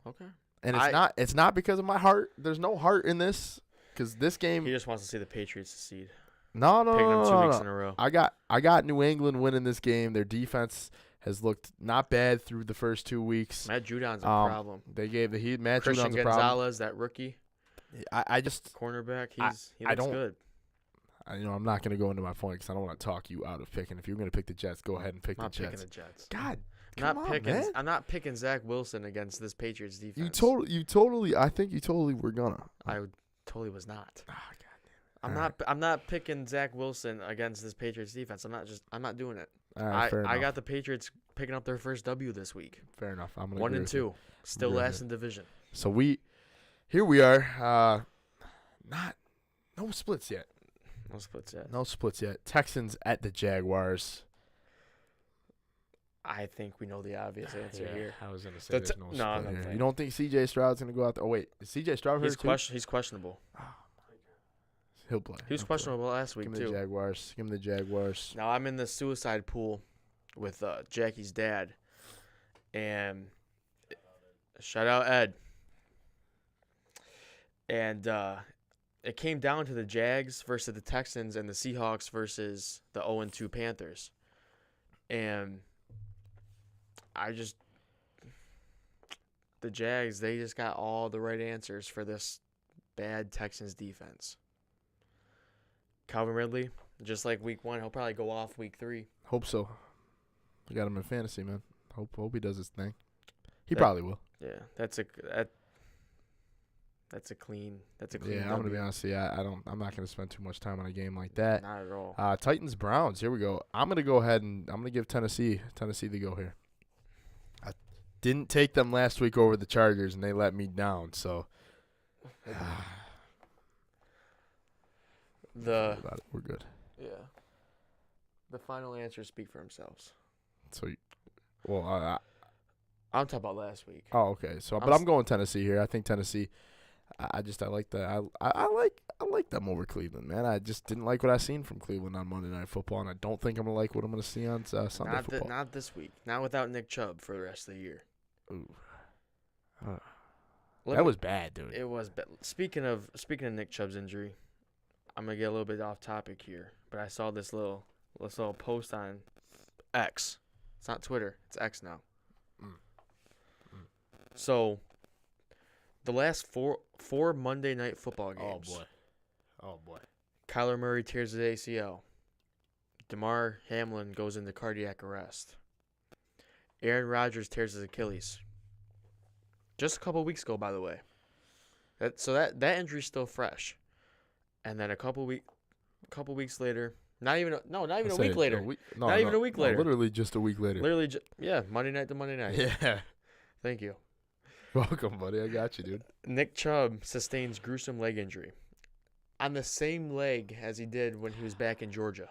Okay. And it's not because of my heart. There's no heart in this because this game. He just wants to see the Patriots succeed. No. Picking them 2 weeks in a row. I got New England winning this game. Their defense has looked not bad through the first 2 weeks. Matt Judon's a problem. They gave the heat. Matt Christian Judon's a problem. Gonzalez, that rookie. I just cornerback. He looks good. I'm not going to go into my point because I don't want to talk you out of picking. If you're going to pick the Jets, go ahead and pick the Jets. I'm not picking the Jets. God, man. I'm not picking Zach Wilson against this Patriots defense. You totally. I think you totally were gonna. I totally was not. Oh, God. I'm not picking Zach Wilson against this Patriots defense. I'm not doing it. All right, fair enough. I got the Patriots picking up their first W this week. Fair enough. I'm gonna 1-2, still last in division. So here we are. No splits yet. No splits yet. Texans at the Jaguars. I think we know the obvious answer here. I was gonna say there's no split here. think. You don't think C.J. Stroud's gonna go out there? Oh wait, is C.J. Stroud hurt too? He's questionable. Oh my God. He'll play. He was He'll play. questionable last week Give him the too. Jaguars. Give him the Jaguars. Now I'm in the suicide pool with Jackie's dad, and shout out Ed. And it came down to the Jags versus the Texans and the Seahawks versus the 0-2 Panthers. And the Jags, they just got all the right answers for this bad Texans defense. Calvin Ridley, just like week 1, he'll probably go off week 3. Hope so. I got him in fantasy, man. Hope he does his thing. He probably will. Yeah, that's a clean. Yeah, I'm gonna be honest with you. I'm not gonna spend too much time on a game like that. Not at all. Titans Browns. Here we go. I'm gonna go ahead and I'm gonna give Tennessee the go here. I didn't take them last week over the Chargers, and they let me down. So we're good. Yeah. The final answers speak for themselves. So, I'm talking about last week. oh, okay. So, but I'm going Tennessee here. I think Tennessee. I like that. I like them over Cleveland, man. I just didn't like what I seen from Cleveland on Monday Night Football, and I don't think I'm gonna like what I'm gonna see on Sunday Football. Not this week. Not without Nick Chubb for the rest of the year. Ooh. That was bad, dude. It was bad. Speaking of Nick Chubb's injury, I'm gonna get a little bit off topic here, but I saw this little post on X. It's not Twitter. It's X now. So, the last four Monday Night Football games. Oh boy. Kyler Murray tears his ACL. DeMar Hamlin goes into cardiac arrest. Aaron Rodgers tears his Achilles. Just a couple weeks ago, by the way. That injury's still fresh. And then a couple weeks later, not even a week later. Not even a week later. Literally just a week later. Monday night to Monday night. Yeah. Thank you. Welcome, buddy. I got you, dude. Nick Chubb sustains gruesome leg injury on the same leg as he did when he was back in Georgia.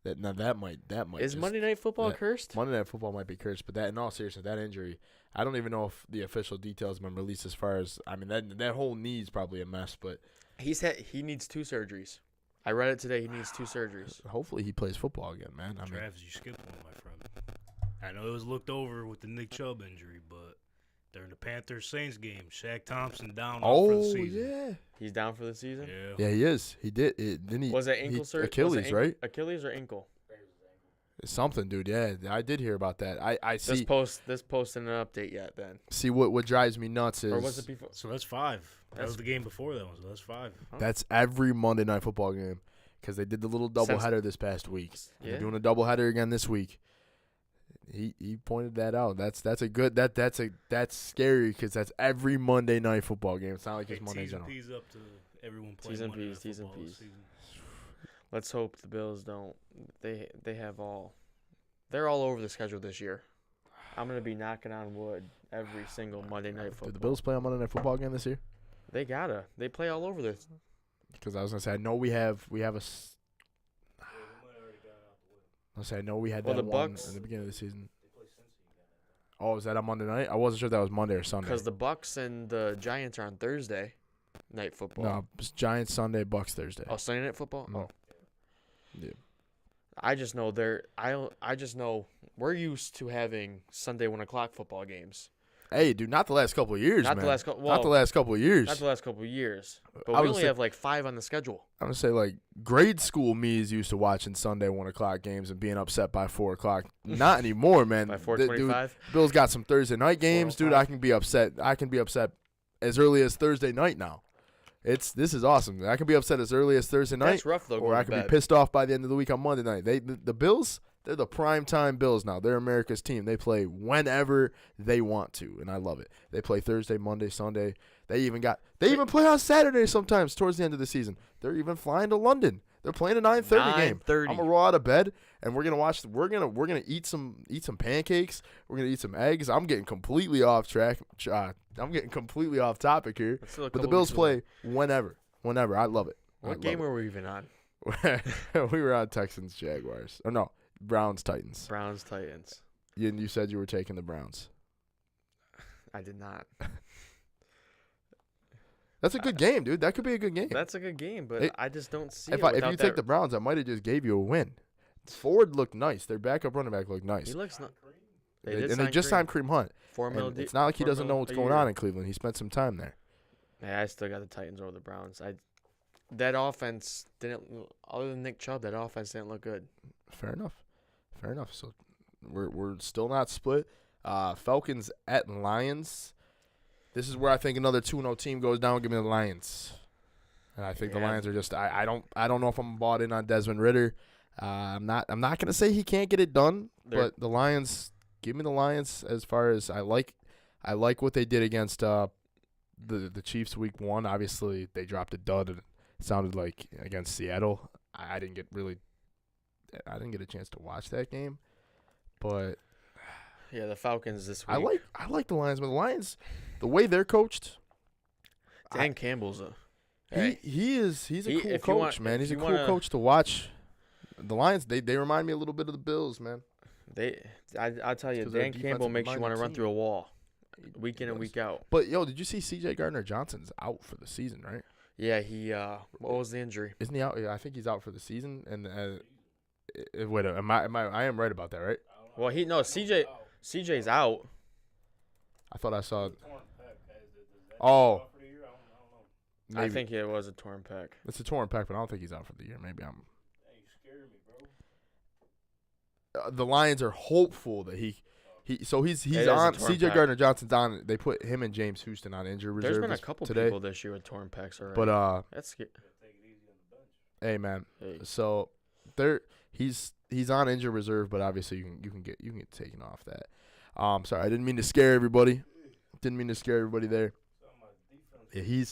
That might. Is Monday Night Football cursed? Monday Night Football might be cursed, but in all seriousness, that injury, I don't even know if the official details have been released as far as, I mean, that whole knee's probably a mess, but he needs 2 surgeries. I read it today. He needs 2 surgeries. Hopefully he plays football again, man. Travis, you skipped one, my friend. I know it was looked over with the Nick Chubb injury, but during the Panthers-Saints game, Shaq Thompson down for the season. Yeah. He's down for the season? Yeah, he is. He did. Didn't he? Was it ankle surgery? Achilles, right? Achilles or ankle? Something, dude. Yeah, I did hear about that. I see. This post isn't an update yet. Then see what drives me nuts is. Or was it before? So that's 5. That was the game before that one. So that's 5. Huh? That's every Monday Night Football game because they did the little doubleheader this past week. Yeah. They're doing a doubleheader again this week. He pointed that out. That's scary because that's every Monday Night Football game. It's not like it's Monday T's and general. P's up to everyone playing T's and Monday P's, Night T's and Football this P's. season. Let's hope the Bills don't. They have all. They're all over the schedule this year. I'm gonna be knocking on wood every single Monday Night Football. Did the Bills play on Monday Night Football again this year? They gotta. They play all over this. Because I was gonna say I know we have a. I know we had Well, that the one Bucks- in the beginning of the season. Oh, is that on Monday night? I wasn't sure if that was Monday or Sunday. Because the Bucks and the Giants are on Thursday night football. No, it's Giants Sunday, Bucks Thursday. Oh, Sunday night football. No. Oh, Yeah. I just know I just know we're used to having Sunday 1:00 football games. Hey, dude, not the last couple of years, Not man. the last couple. Not the last couple of years. Not the last couple of years. But I we would only say- have like 5 on the schedule. I'm gonna say like grade school me is used to watching Sunday 1:00 games and being upset by 4:00. Not anymore, man. By Dude, 4:25. Bill's got some Thursday night games, dude. 4:05. I can be upset as early as Thursday night now. This is awesome. I can be upset as early as Thursday night, That's rough though. or I can be pissed off by the end of the week on Monday night. The Bills, they're the prime time Bills now. They're America's team. They play whenever they want to, and I love it. They play Thursday, Monday, Sunday. They even play on Saturday sometimes towards the end of the season. They're even flying to London. They're playing a 9:30 game. 9:30. I'm gonna roll out of bed and we're gonna eat some pancakes. We're gonna eat some eggs. I'm getting completely off track. I'm getting completely off topic here. But the Bills play whenever. I love it. What game were we even on? We were on Texans Jaguars. Oh no, Browns Titans. Browns Titans. You said you were taking the Browns. I did not. That's a good game, dude. That could be a good game. That's a good game, but I just don't see If it. you take the Browns, I might have just gave you a win. Ford looked nice. Their backup running back looked nice. He looks not. They just signed Kareem Hunt. It's not like he doesn't know what's going on in Cleveland. He spent some time there. Yeah, I still got the Titans over the Browns. That offense didn't. Other than Nick Chubb, that offense didn't look good. Fair enough. So we're still not split. Falcons at Lions. This is where I think another 2-0 team goes down. Give me the Lions. And I think the Lions are just. I don't know if I'm bought in on Desmond Ridder. I'm not gonna say he can't get it done, but the Lions. Give me the Lions. As far as I like what they did against the Chiefs week 1. Obviously they dropped a dud. And it sounded like against Seattle. I didn't get a chance to watch that game, but yeah, the Falcons this week. I like the Lions, but the Lions, the way they're coached. Dan Campbell's he's a cool coach, man. He's a cool coach to watch. The Lions, they remind me a little bit of the Bills, man. I tell you, Dan Campbell makes you want to run through a wall, week in and week out. But did you see C.J. Gardner-Johnson's out for the season, right? Yeah, he. What was the injury? Isn't he out? Yeah, I think he's out for the season. And wait, I am right about that, right? Well, CJ's out. I thought I saw. Oh. Maybe. I think it was a torn pec. It's a torn pec, but I don't think he's out for the year. Maybe I'm. Hey, you scared me, bro. The Lions are hopeful that he's on. C.J. Gardner-Johnson's on. They put him and James Houston on injury reserve. There's been a couple today. People this year with torn pecs already. But that's scary. Hey man, so he's on injury reserve, but obviously you can get taken off that. Sorry, I didn't mean to scare everybody. There. Yeah,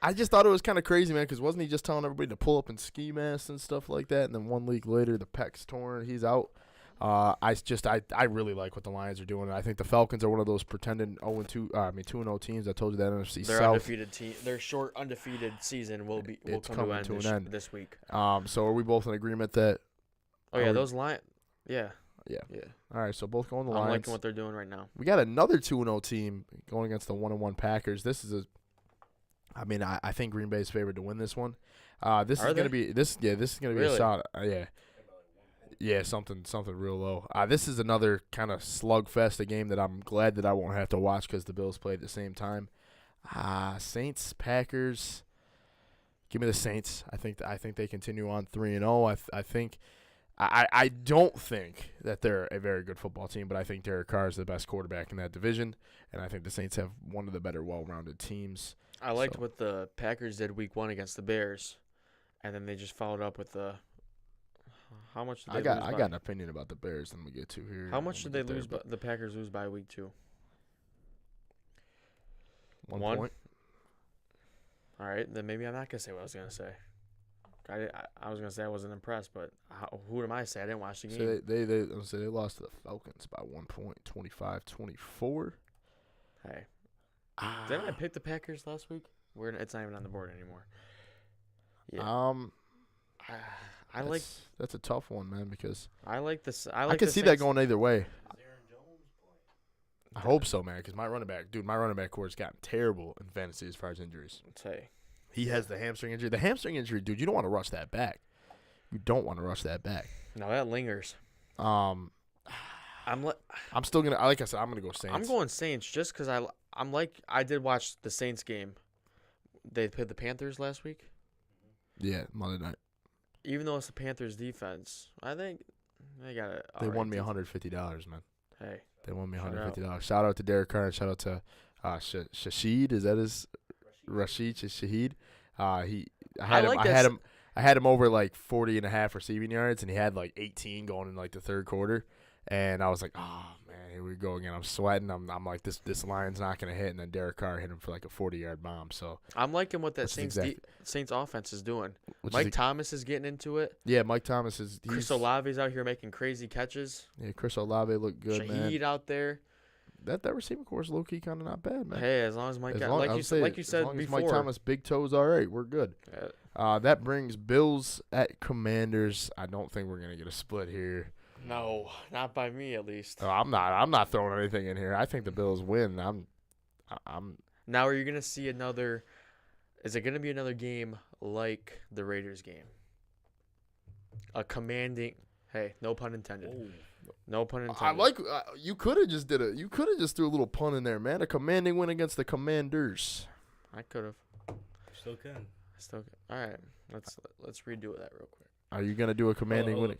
I just thought it was kind of crazy, man, because wasn't he just telling everybody to pull up in ski masks and stuff like that, and then 1 week later the pec's torn, he's out. I really like what the Lions are doing. I think the Falcons are one of those pretending 2-0 teams. I told you that NFC Their South. Undefeated team. Their short undefeated season will come to an end this week. So are we both in agreement that? Oh yeah, those Lions. Yeah. Yeah. All right, so both going the Lions. I'm liking what they're doing right now. We got another 2-0 team going against the 1-1 Packers. This is I think Green Bay's favored to win this one. This is gonna be a shot. Yeah, something real low. This is another kind of slugfest, a game that I'm glad that I won't have to watch because the Bills play at the same time. Saints, Packers. Give me the Saints. I think they continue on 3-0. I don't think that they're a very good football team, but I think Derek Carr is the best quarterback in that division, and I think the Saints have one of the better, well-rounded teams. I liked what the Packers did week 1 against the Bears, and then they just followed up with the. How much did they lose? I got an opinion about the Bears. Then we get to here. How much did they lose? The Packers lose by week 2. 1 point. All right, then maybe I'm not gonna say what I was gonna say. I was gonna say I wasn't impressed, but who am I to say? I didn't watch the game. So they lost to the Falcons by 1 point, 25-24. Hey, didn't I pick the Packers last week? It's not even on the board anymore. Yeah. That's a tough one, man, because I like this. I can see that going either way. I hope so, man, because my running back core's gotten terrible in fantasy as far as injuries. He has the hamstring injury. The hamstring injury, dude, you don't want to rush that back. You don't want to rush that back. No, that lingers. I'm still gonna, like I said, I'm gonna go Saints. I'm going Saints just because I did watch the Saints game. They played the Panthers last week. Yeah, Monday night. Even though it's the Panthers defense, I think they got it. They won me $150, man. Hey. They won me $150. Shout out to Derek Carr and shout out to Shahid. Is that his? Rashid Shaheed. I had him over like 40.5 receiving yards, and he had like 18 going in like the third quarter, and I was like, oh man, here we go again. I'm sweating. I'm like, this line's not gonna hit, and then Derek Carr hit him for like a 40-yard bomb. So I'm liking what that Saints offense is doing. Mike Thomas is getting into it. Yeah, Mike Thomas is. Chris Olave's out here making crazy catches. Yeah, Chris Olave looked good, man. Shaheed out there. That receiving core is low key kind of not bad, man. Hey, as long as Mike, like you said before, Mike Thomas, big toes, all right, we're good. That brings Bills at Commanders. I don't think we're gonna get a split here. No, not by me at least. I'm not throwing anything in here. I think the Bills win. Now, are you going to see another – is it going to be another game like the Raiders game? A commanding – hey, no pun intended. Oh. No pun intended. I like you could have just threw a little pun in there, man. A commanding win against the Commanders. I could have. Still can. All right. Let's redo that real quick. Are you gonna do a commanding win?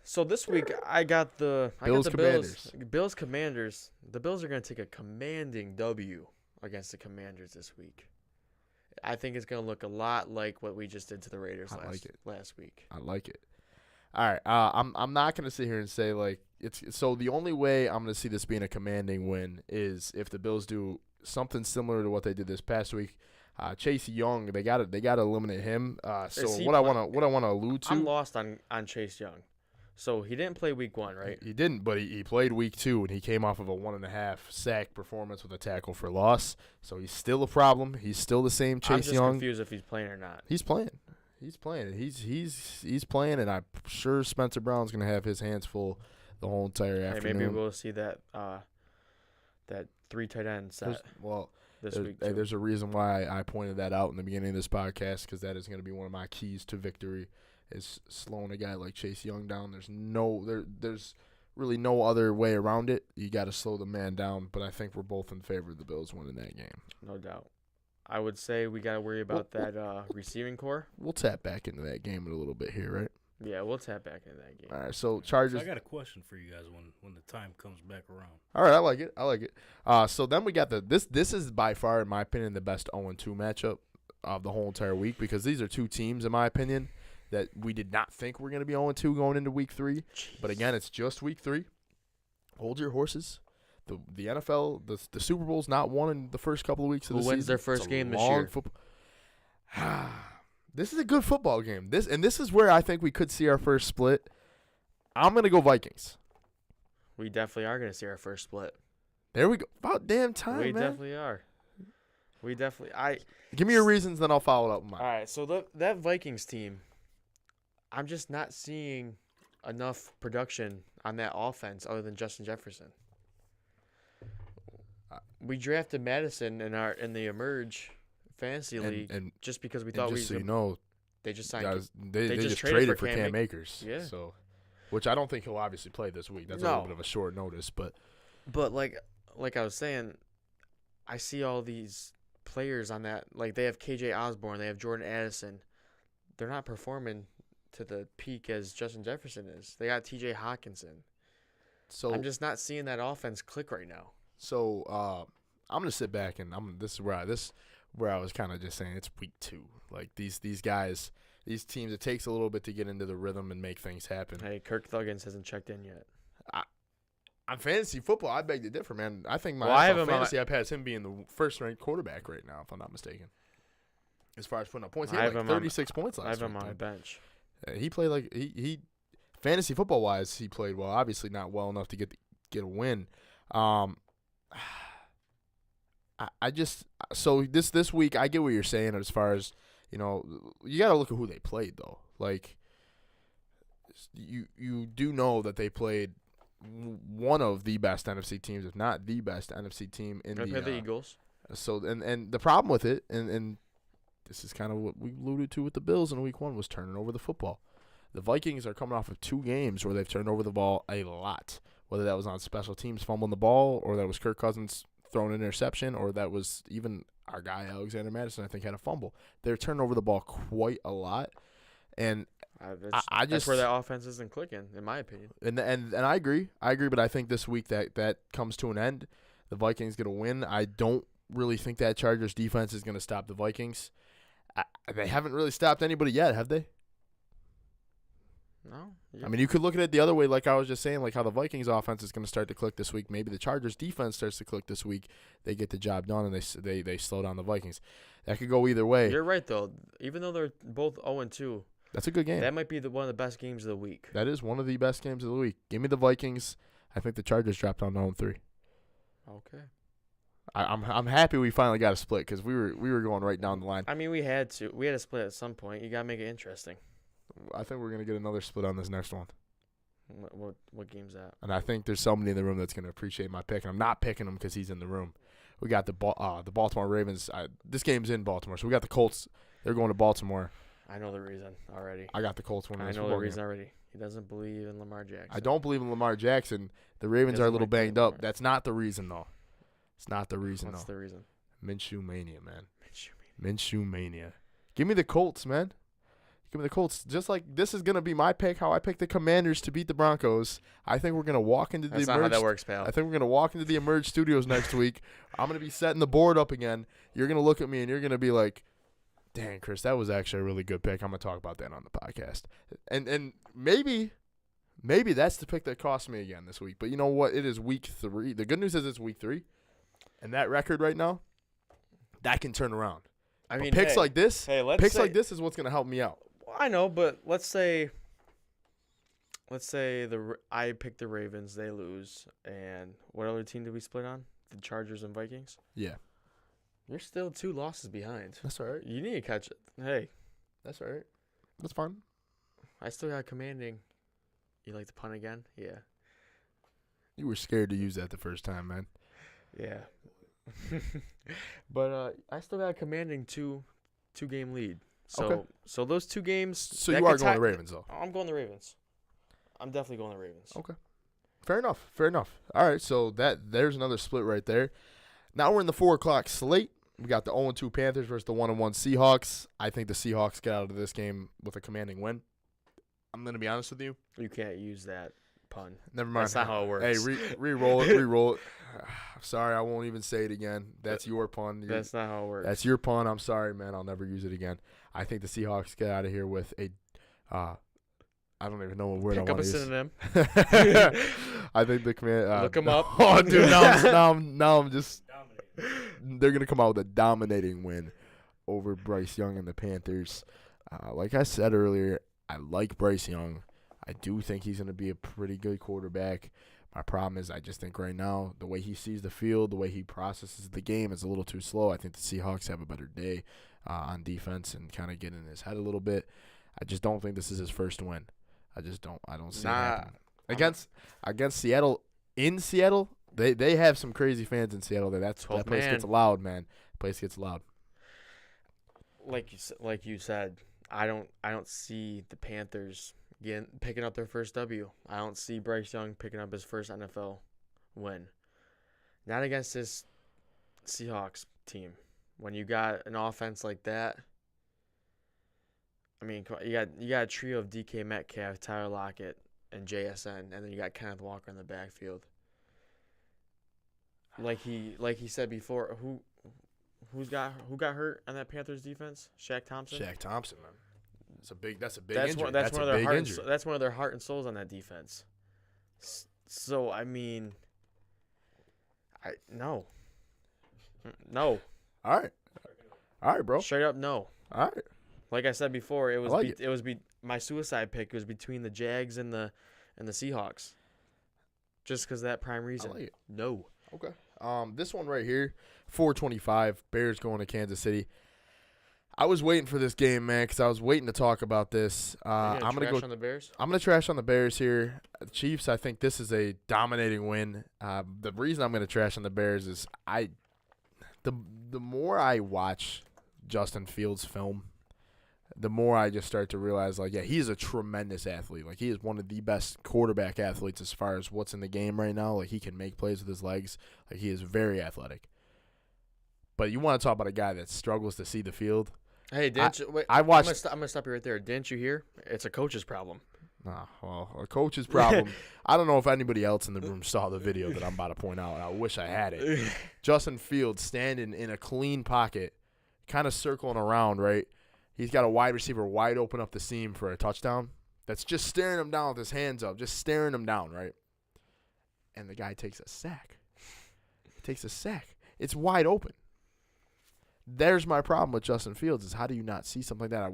So this week I got the Commanders. Bills Commanders. The Bills are gonna take a commanding W against the Commanders this week. I think it's gonna look a lot like what we just did to the Raiders last week. I like it. All right. I'm not gonna sit here and say like it's so. The only way I'm gonna see this being a commanding win is if the Bills do something similar to what they did this past week. Chase Young, they got to eliminate him. So what I want to allude to. I'm lost on Chase Young. So he didn't play week 1, right? He didn't, but he played week 2, and he came off of a 1.5 sack performance with a tackle for loss. So he's still a problem. He's still the same Chase Young. I'm just confused if he's playing or not. He's playing. He's playing, and I'm sure Spencer Brown's gonna have his hands full the whole entire afternoon. Maybe we'll see that 3 tight end set. This week too. There's a reason why I pointed that out in the beginning of this podcast, because that is going to be one of my keys to victory, is slowing a guy like Chase Young down. There's really no other way around it. You got to slow the man down, but I think we're both in favor of the Bills winning that game. No doubt. I would say we got to worry about that receiving core. We'll tap back into that game in a little bit here, right? Yeah, we'll tap back into that game. All right, so Chargers. So I got a question for you guys when the time comes back around. All right, I like it. So then we got this is by far, in my opinion, the best 0-2 matchup of the whole entire week, because these are two teams, in my opinion, that we did not think were going to be 0-2 going into week 3. Jeez. But again, it's just week 3. Hold your horses. The NFL, the Super Bowl's not won in the first couple of weeks of the season. Who wins their first game this year? This is a good football game. This is where I think we could see our first split. I'm going to go Vikings. We definitely are going to see our first split. There we go. About damn time, we man. Definitely are. Give me your reasons, then I'll follow it up with mine. All right, so that Vikings team, I'm just not seeing enough production on that offense other than Justin Jefferson. We drafted Madison in the Emerge Fantasy League and just because we thought just so you know, they just signed. guys, they just traded for Cam Akers. Yeah. So, which I don't think he'll obviously play this week. That's a little bit of a short notice, but like I was saying, I see all these players on that. Like they have KJ Osborne, they have Jordan Addison. They're not performing to the peak as Justin Jefferson is. They got TJ Hawkinson. So I'm just not seeing that offense click right now. So I'm gonna sit back and this is where I was kind of just saying it's week 2. Like these guys, these teams, it takes a little bit to get into the rhythm and make things happen. Hey, Kirk Thuggins hasn't checked in yet. On fantasy football, I beg to differ, man. I think fantasy app has him being the first-ranked quarterback right now, if I'm not mistaken. As far as putting up points, he had like 36 points last week. I have him on my bench. He played like he fantasy football wise, he played well. Obviously, not well enough to get a win. I just so this week I get what you're saying as far as, you know, you got to look at who they played though. Like you do know that they played one of the best NFC teams, if not the best NFC team in the Eagles. So and the problem with it, and this is kind of what we alluded to with the Bills in week 1, was turning over the football. The Vikings are coming off of 2 games where they've turned over the ball a lot, whether that was on special teams fumbling the ball, or that was Kirk Cousins throwing an interception, or that was even our guy Alexander Madison, I think, had a fumble. They're turning over the ball quite a lot, and that's where that offense isn't clicking, in my opinion. And I agree, but I think this week that comes to an end. The Vikings going to win. I don't really think that Chargers defense is going to stop the Vikings. They haven't really stopped anybody yet, have they? No. I mean, you could look at it the other way, like I was just saying, like how the Vikings offense is going to start to click this week. Maybe the Chargers defense starts to click this week. They get the job done, and they slow down the Vikings. That could go either way. You're right, though. Even though they're both 0-2, that's a good game. That might be one of the best games of the week. That is one of the best games of the week. Give me the Vikings. I think the Chargers dropped down to 0-3. Okay. I'm happy we finally got a split, because we were going right down the line. I mean, we had to split at some point. You gotta make it interesting. I think we're gonna get another split on this next one. What game's that? And I think there's somebody in the room that's gonna appreciate my pick, and I'm not picking him because he's in the room. We got the Baltimore Ravens. This game's in Baltimore, so we got the Colts. They're going to Baltimore. I know the reason already. I got the Colts winning I this know the football reason game. already. He doesn't believe in Lamar Jackson. I don't believe in Lamar Jackson. The Ravens are a doesn't little like banged Lamar. up. That's not the reason, though. It's not the reason, What's though. the reason? Minshew mania, man. Minshew. Minshew mania. Give me the Colts, man. Give me the Colts. Just like this is going to be my pick, how I picked the Commanders to beat the Broncos. I think we're going to walk into That's the not how Emerge. that works, pal. I think we're going to walk into the Emerge Studios next week. I'm going to be setting the board up again. You're going to look at me and you're going to be like, dang, Chris, that was actually a really good pick. I'm going to talk about that on the podcast. And maybe that's the pick that cost me again this week. But you know what? It is week 3. The good news is it's week 3. And that record right now, that can turn around. I But mean, picks hey, like this, let's say, like this is what's going to help me out. Well, I know, but let's say I pick the Ravens, they lose, and what other team did we split on? The Chargers and Vikings. Yeah. You're still 2 losses behind. That's all right. You need to catch it. Hey, That's all right. That's fine. I still got commanding. You like to punt again? Yeah. You were scared to use that the first time, man. Yeah. But I still got a commanding 2-game lead. So Okay. so those 2 games. So that you are could going tie- the Ravens, though. I'm going the Ravens. I'm definitely going the Ravens. Okay. Fair enough. All right, so there's another split right there. Now we're in the 4 o'clock slate. We got the 0-2 Panthers versus the 1-1 Seahawks. I think the Seahawks get out of this game with a commanding win. I'm going to be honest with you. You can't use that pun. Never mind. That's not how it works. Hey, re-roll it. Sorry, I won't even say it again. That's your pun. That's not how it works. That's your pun. I'm sorry, man. I'll never use it again. I think the Seahawks get out of here with a I don't even know what word Pick I up want a to use. synonym. I think the command. Look 'em up. Oh, dude, now I'm just. They're gonna come out with a dominating win over Bryce Young and the Panthers. Like I said earlier, I like Bryce Young. I do think he's gonna be a pretty good quarterback. My problem is I just think right now the way he sees the field, the way he processes the game is a little too slow. I think the Seahawks have a better day on defense and kind of get in his head a little bit. I just don't think this is his first win. I don't see it happening. Against Seattle, in Seattle, they have some crazy fans in Seattle. That place gets loud, man. Place gets loud. Like you said, I don't see the Panthers picking up their first W. I don't see Bryce Young picking up his first NFL win. Not against this Seahawks team. When you got an offense like that, I mean, you got a trio of DK Metcalf, Tyler Lockett, and JSN, and then you got Kenneth Walker in the backfield. Like he said before, who got hurt on that Panthers defense? Shaq Thompson. Shaq Thompson, man. That's a big That's injury. That's one of their big heart. injury. That's one of their heart and souls on that defense. So I mean, no. All right, bro. Straight up, no. All right. Like I said before, it was like my suicide pick was between the Jags and the Seahawks. Just because of that prime reason. I like it. No. Okay. This one right here, 425, Bears going to Kansas City. I was waiting for this game, man, because I was waiting to talk about this. I'm gonna go on the Bears. I'm going to trash on the Bears here. The Chiefs, I think this is a dominating win. The reason I'm going to trash on the Bears is the more I watch Justin Fields' film, the more I just start to realize, like, yeah, he's a tremendous athlete. Like, he is one of the best quarterback athletes as far as what's in the game right now. Like, he can make plays with his legs. Like, he is very athletic. But you want to talk about a guy that struggles to see the field. Hey, wait, I watched. I'm gonna stop you right there. Didn't you hear? It's a coach's problem. Well, a coach's problem. I don't know if anybody else in the room saw the video that I'm about to point out. I wish I had it. Justin Fields standing in a clean pocket, kind of circling around, right? He's got a wide receiver wide open up the seam for a touchdown. That's just staring him down with his hands up, just staring him down, right? And the guy takes a sack. It's wide open. There's my problem with Justin Fields is how do you not see something like that? I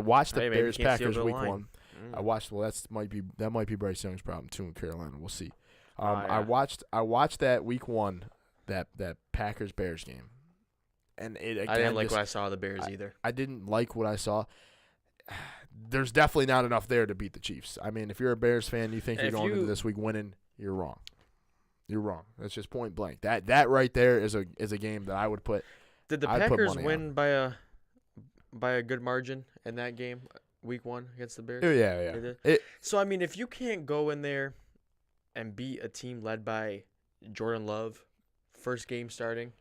watched the Bears Packers week 1. I watched. Well, that might be Bryce Young's problem too in Carolina. We'll see. Yeah. I watched that week 1, that Packers Bears game, and it again. I didn't like what I saw of the Bears either. I didn't like what I saw. There's definitely not enough there to beat the Chiefs. I mean, if you're a Bears fan, you think you're going into this week winning, you're wrong. You're wrong. That's just point blank. That right there is a game that I would put. Did the I'd put Packers money win by a good margin in that game, week 1 against the Bears? Yeah. They did? So, I mean, if you can't go in there and beat a team led by Jordan Love, first game starting.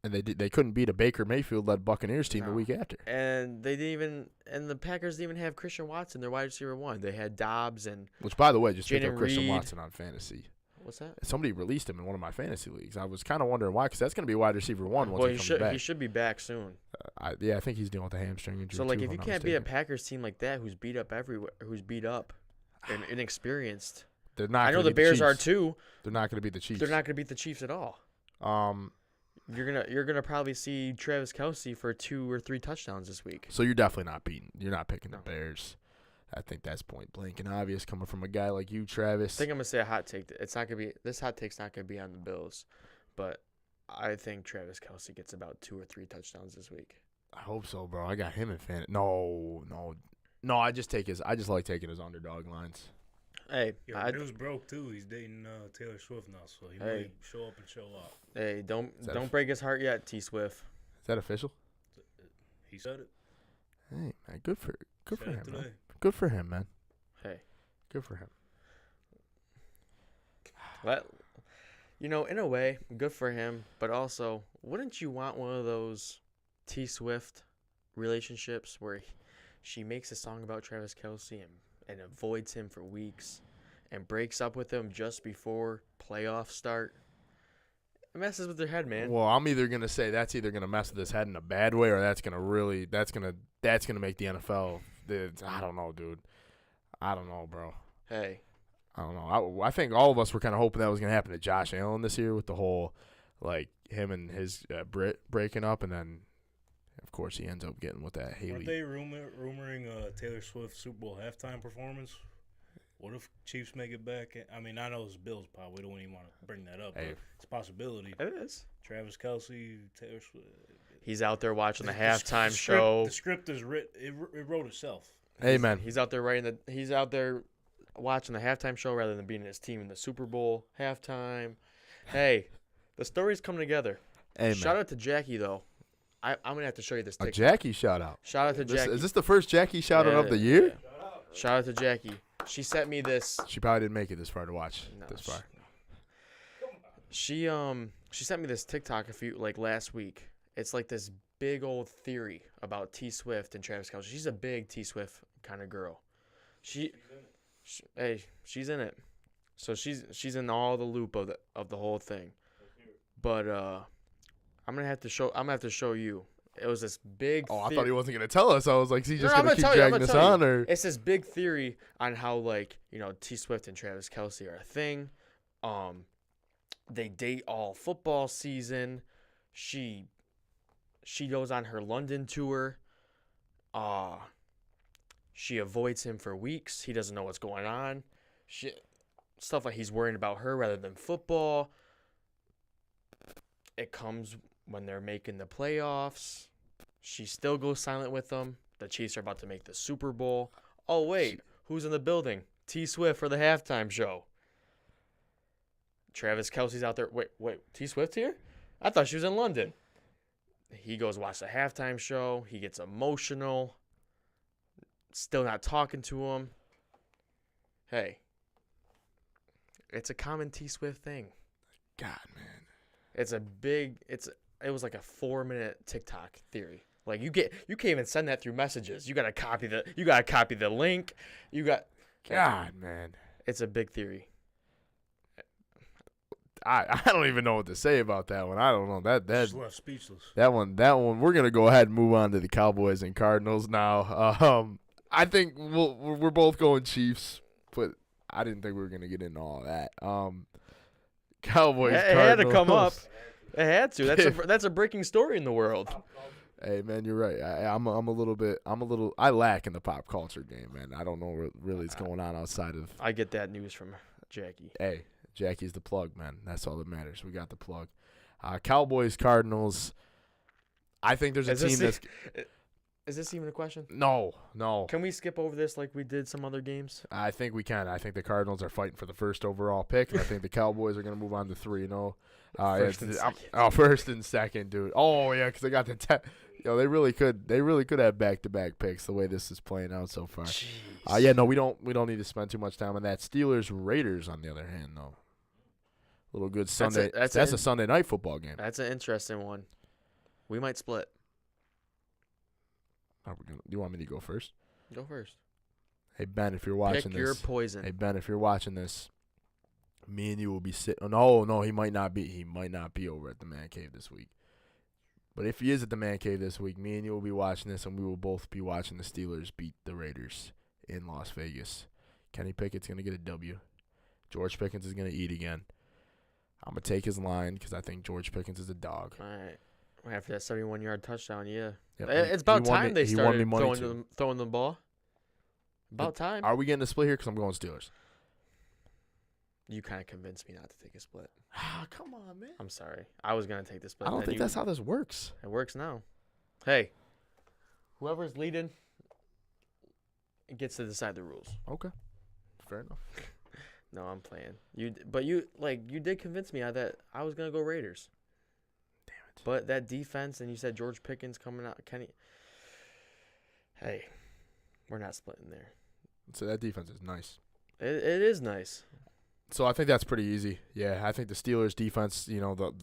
And they couldn't beat a Baker Mayfield-led Buccaneers team the No. week after. And the Packers didn't even have Christian Watson, their wide receiver 1. They had Dobbs and Which, by the way, just picked up Jaden Christian Reed. Watson on fantasy. what's that? Somebody released him in one of my fantasy leagues. I was kind of wondering why, because that's going to be wide receiver 1 once Well, he comes back. he should be back soon. I think he's dealing with a hamstring injury. So, like, too, if you I'm not can't beat a mistaken. Packers team like that, who's beat up and inexperienced. They're not. I know gonna the beat Bears are Chiefs. too. They're not going to beat the Chiefs. They're not going to beat the Chiefs at all. You're gonna probably see Travis Kelce for 2 or 3 touchdowns this week. So you're definitely not beating. You're not picking No. the Bears. I think that's point blank and obvious coming from a guy like you, Travis. I think I'm gonna say a hot take. This hot take's not gonna be on the Bills, but I think Travis Kelce gets about 2 or 3 touchdowns this week. I hope so, bro. I got him in fan. No. I just like taking his underdog lines. Hey, Yo, news broke too. He's dating Taylor Swift now, so he might show up and show out. hey, don't break his heart yet, T Swift. Is that official? He said it. Hey, man, good for him, today. man. Good for him, man. Hey, Good for him. in a way, good for him. But also, wouldn't you want one of those T Swift relationships where she makes a song about Travis Kelce and avoids him for weeks and breaks up with him just before playoffs start? It messes with their head, man. Well, I'm either gonna say that's either gonna mess with his head in a bad way, or that's gonna make the NFL. I don't know, dude. I don't know, bro. Hey, I don't know. I think all of us were kind of hoping that was gonna happen to Josh Allen this year with the whole, like, him and his Brit breaking up, and then, of course, he ends up getting with that Aren't Haley. they rumoring Taylor Swift Super Bowl halftime performance? What if Chiefs make it back? I mean, I know it's Bills, Pod. We don't even want to bring that up. Hey. But it's a possibility. it is. Travis Kelce, Taylor Swift. He's out there watching the The halftime script- show. The script is writ. It wrote itself. Hey, man. He's out there He's out there watching the halftime show rather than beating his team in the Super Bowl halftime. Hey, the story's coming together. Hey, man. Shout out to Jackie though. I'm gonna have to show you this A TikTok. Jackie shout out. Shout out to Jackie. Is this the first Jackie shout out of the year? Yeah. Shout out to Jackie. She sent me this. She probably didn't make it this far to watch No, this far. She sent me this TikTok last week. It's like this big old theory about T Swift and Travis Kelce. She's a big T Swift kind of girl. She's in it. So she's in all the loop of the whole thing. But I'm gonna have to show you. It was this big. Oh, I thought he wasn't gonna tell us. I was like, is he just No, I'm gonna keep gonna tell you, I'm dragging gonna this tell on, you. or? It's this big theory on how T Swift and Travis Kelce are a thing. They date all football season. She goes on her London tour. She avoids him for weeks. He doesn't know what's going on. Stuff like he's worrying about her rather than football. It comes when they're making the playoffs. She still goes silent with them. The Chiefs are about to make the Super Bowl. Oh, wait. Who's in the building? T Swift for the halftime show. Travis Kelce's out there. Wait. T Swift here? I thought she was in London. He goes watch the halftime show. He gets emotional. Still not talking to him. Hey. It's a common T Swift thing. God, man. It was like a 4-minute TikTok theory. Like you can't even send that through messages. You gotta copy the link. God, man. It's a big theory. I don't even know what to say about that one. I don't know that Just left speechless. that one. We're gonna go ahead and move on to the Cowboys and Cardinals now. I think we're both going Chiefs, but I didn't think we were gonna get into all that. Cowboys. It Cardinals. had to come up. It had to. That's a breaking story in the world. Hey, man, you're right. I lack in the pop culture game, man. I don't know what really is going on outside of. I get that news from Jackie. Hey, Jackie's the plug, man. That's all that matters. We got the plug. Cowboys, Cardinals. I think there's a team that's. Is this even a question? No. Can we skip over this like we did some other games? I think we can. I think the Cardinals are fighting for the first overall pick, and I think the Cowboys are going to move on to 3-0. First and second, dude. Oh yeah, because they got the. They really could. They really could have back-to-back picks the way this is playing out so far. Jeez. No, we don't need to spend too much time on that. Steelers Raiders, on the other hand, though. Little good Sunday. That's a Sunday night football game. That's an interesting one. We might split. Do you want me to go first? Go first. Hey Ben, if you're watching Pick your this. poison. Hey Ben, if you're watching this, me and you will be sitting. No, he might not be. He might not be over at the Man Cave this week. But if he is at the Man Cave this week, me and you will be watching this, and we will both be watching the Steelers beat the Raiders in Las Vegas. Kenny Pickett's going to get a W. George Pickens is going to eat again. I'm going to take his line because I think George Pickens is a dog. All right. After that 71-yard touchdown, yeah. Yep. It's about time they started throwing the ball. About time. Are we getting a split here? Because I'm going Steelers. You kind of convinced me not to take a split. Come on, man. I'm sorry. I was going to take the split. I don't think that's how this works. It works now. Hey, whoever's leading gets to decide the rules. Okay. Fair enough. No, I'm playing. You did convince me that I was going to go Raiders. Damn it. But that defense, and you said George Pickens coming out. Kenny. Hey, we're not splitting there. So that defense is nice. It is nice. So I think that's pretty easy. Yeah, I think the Steelers defense,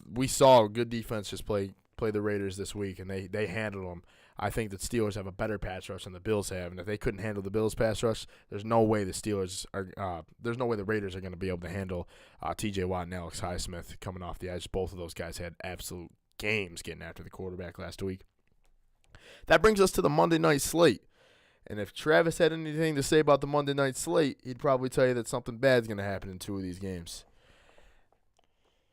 we saw a good defense just play the Raiders this week, and they handled them. I think that Steelers have a better pass rush than the Bills have, and if they couldn't handle the Bills pass rush, there's no way the Raiders are going to be able to handle T.J. Watt and Alex Highsmith coming off the edge. Both of those guys had absolute games getting after the quarterback last week. That brings us to the Monday night slate. And if Travis had anything to say about the Monday night slate, he'd probably tell you that something bad's going to happen in two of these games.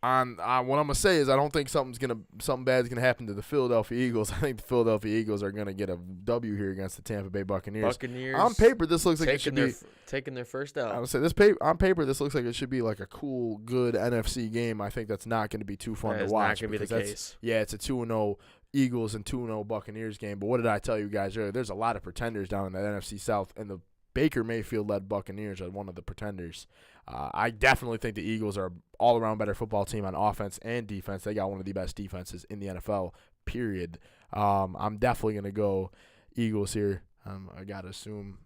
What I'm going to say is I don't think something bad's going to happen to the Philadelphia Eagles. I think the Philadelphia Eagles are going to get a W here against the Tampa Bay Buccaneers. On paper, this looks like it should be taking their first out. I would say on paper, this looks like it should be like a cool, good NFC game. I think that's not going to be too fun to watch. That is not going to be the case. Yeah, it's a 2-0 Eagles and 2-0 Buccaneers game. But what did I tell you guys earlier? There's a lot of pretenders down in that NFC South, and the Baker Mayfield-led Buccaneers are one of the pretenders. I definitely think the Eagles are an all-around better football team on offense and defense. They got one of the best defenses in the NFL, period. I'm definitely going to go Eagles here. I got to assume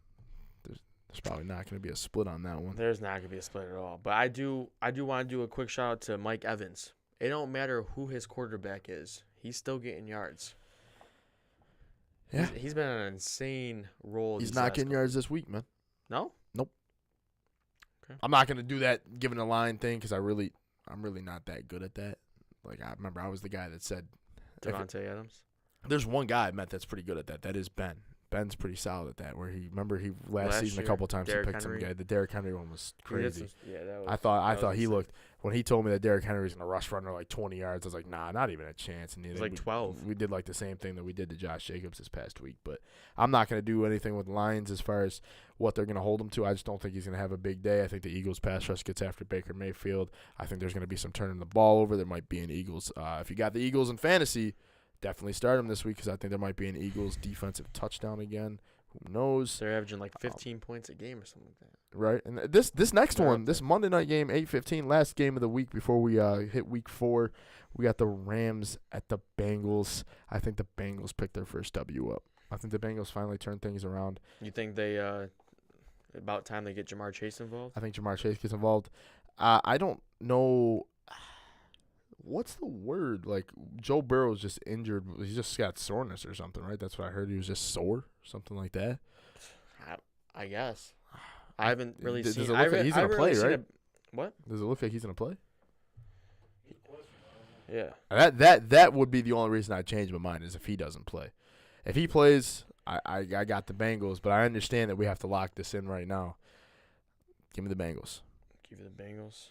there's probably not going to be a split on that one. There's not going to be a split at all. But I do want to do a quick shout-out to Mike Evans. It don't matter who his quarterback is. He's still getting yards. Yeah. He's been on an insane roll. He's not getting yards this week, man. No? Nope. Okay. I'm not going to do that giving a line thing because I'm really not that good at that. Like, I remember I was the guy that said Devontae Adams. There's one guy I met that's pretty good at that. That is Ben. Ben's pretty solid at that. Where he last season year, a couple times Derrick he picked Henry. some guy. The Derrick Henry one was crazy. That was, I thought he looked when he told me that Derrick Henry was gonna rush runner like 20 yards. I was like, nah, not even a chance. And it was like 12. We did like the same thing that we did to Josh Jacobs this past week. But I'm not gonna do anything with Lions as far as what they're gonna hold him to. I just don't think he's gonna have a big day. I think the Eagles pass rush gets after Baker Mayfield. I think there's gonna be some turning the ball over. There might be an Eagles. If you got the Eagles in fantasy, definitely start them this week because I think there might be an Eagles defensive touchdown again. Who knows? They're averaging like 15 points a game or something like that. Right. And this next one, this Monday night game, 8:15, last game of the week before we hit week 4, we got the Rams at the Bengals. I think the Bengals picked their first W up. I think the Bengals finally turned things around. You think they about time they get Jamar Chase involved? I think Jamar Chase gets involved. I don't know. What's the word? Like, Joe Burrow's just injured. He just got soreness or something, right? That's what I heard. He was just sore, something like that. I guess. I haven't really seen. Does it look like he's going to play, right? What? Does it look like he's going to play? Yeah. That would be the only reason I'd change my mind is if he doesn't play. If he plays, I got the Bengals, but I understand that we have to lock this in right now. Give me the Bengals. Give you the Bengals.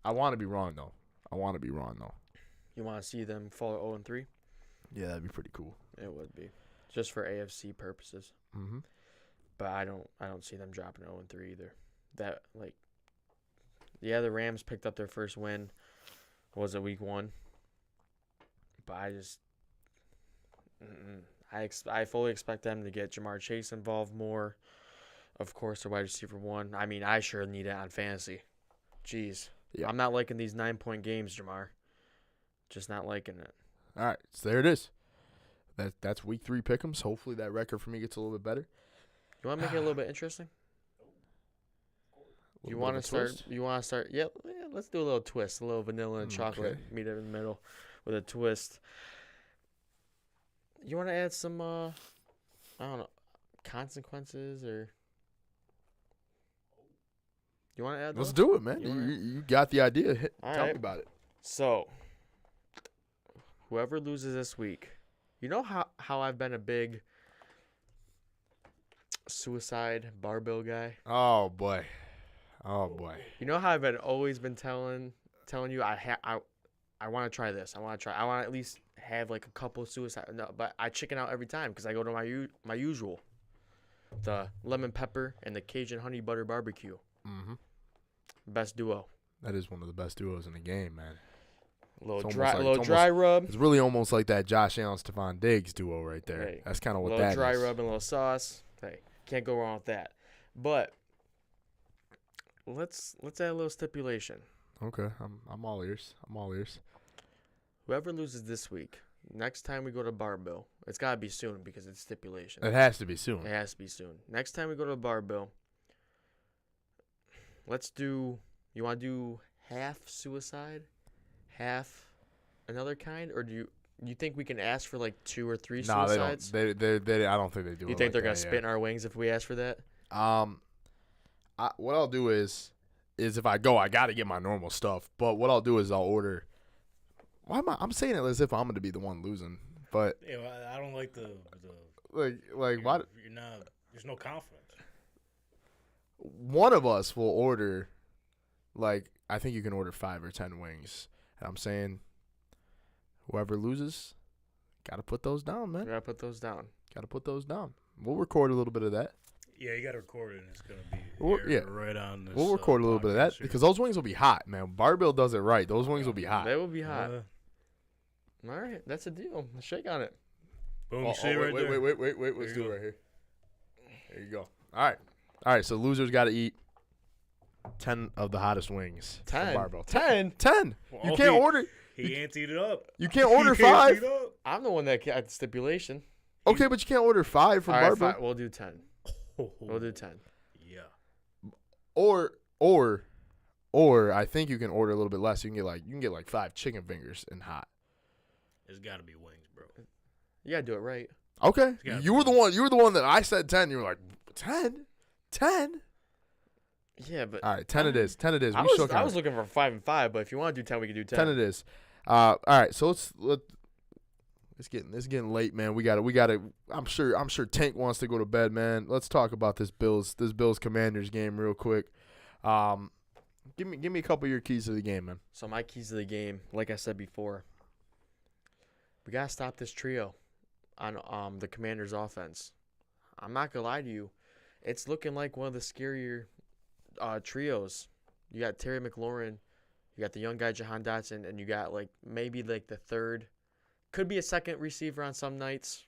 I want to be wrong, though. You want to see them fall at 0-3? Yeah, that'd be pretty cool. It would be, just for AFC purposes. Mm-hmm. But I don't see them dropping 0-3 either. The Rams picked up their first win. Was it week 1? But I fully expect them to get Jamar Chase involved more. Of course, the wide receiver 1. I mean, I sure need it on fantasy. Jeez. Yeah. I'm not liking these 9-point games, Jamar. Just not liking it. All right, so there it is. That's week 3 pick'ems. Hopefully that record for me gets a little bit better. You want to make it a little bit interesting? You want to start? You want to start? Yeah, let's do a little twist, a little vanilla and chocolate, meet it in the middle, with a twist. You want to add some, I don't know, consequences or? You want to add? Let's those? do it, man. You got the idea. Tell me about it. So, whoever loses this week, you know how I've been a big suicide barbell guy. Oh boy. You know how I've always been telling you I want to try this. I want to at least have like a couple suicide. No, but I chicken out every time because I go to my usual, the lemon pepper and the Cajun honey butter barbecue. Mm-hmm. Best duo. That is one of the best duos in the game, man. A little dry rub. It's really almost like that Josh Allen, Stephon Diggs duo right there. Hey, that's kind of what that is. A little dry rub and a little sauce. Hey, can't go wrong with that. But let's add a little stipulation. Okay, I'm all ears. Whoever loses this week, next time we go to Barbell, it's gotta be soon because it's stipulation. It has to be soon. It has to be soon. Next time we go to Barbell, let's do. You want to do half suicide, half another kind, or do you think we can ask for like 2 or 3 suicides? No, they don't. I don't think they do. You think they're gonna spit in our wings if we ask for that? What I'll do is if I go, I gotta get my normal stuff. But what I'll do is I'll order. Why am I'm saying it as if I'm gonna be the one losing? But yeah, I don't like the why? You're not. There's no confidence. One of us will order. Like, I think you can order 5 or 10 wings. And I'm saying, whoever loses, gotta put those down, man. We gotta put those down. We'll record a little bit of that. Yeah, you gotta record it, and it's gonna be right on this. We'll record a little bit of that because those wings will be hot, man. Barbell does it right. Those wings will be hot. They will be hot. All right, that's a deal. Shake on it. Boom, Wait. Let's do it right here. There you go. All right. So losers got to eat 10 of the hottest wings. 10. Barbell. 10. Well, You can't order. He anteed it up. You can't order 5. I'm the one that got the stipulation. Okay, but you can't order 5 from Barbell. Fine. We'll do 10. We'll do 10. Yeah. Or I think you can order a little bit less. You can get like 5 chicken fingers and hot. It's got to be wings, bro. You gotta do it right. Okay. You were the one that I said 10. You were like 10. Yeah, but all right, 10 it is. 10 it is. I was looking for 5 and 5, but if you want to do 10, we can do 10. 10 it is. All right, so it's getting late, man. We got to. I'm sure Tank wants to go to bed, man. Let's talk about this Bills Commanders game real quick. Give me a couple of your keys to the game, man. So my keys to the game, like I said before, we gotta stop this trio on the Commanders' offense. I'm not gonna lie to you, it's looking like one of the scarier trios. You got Terry McLaurin, you got the young guy Jahan Dotson, and you got maybe the third, could be a second receiver on some nights,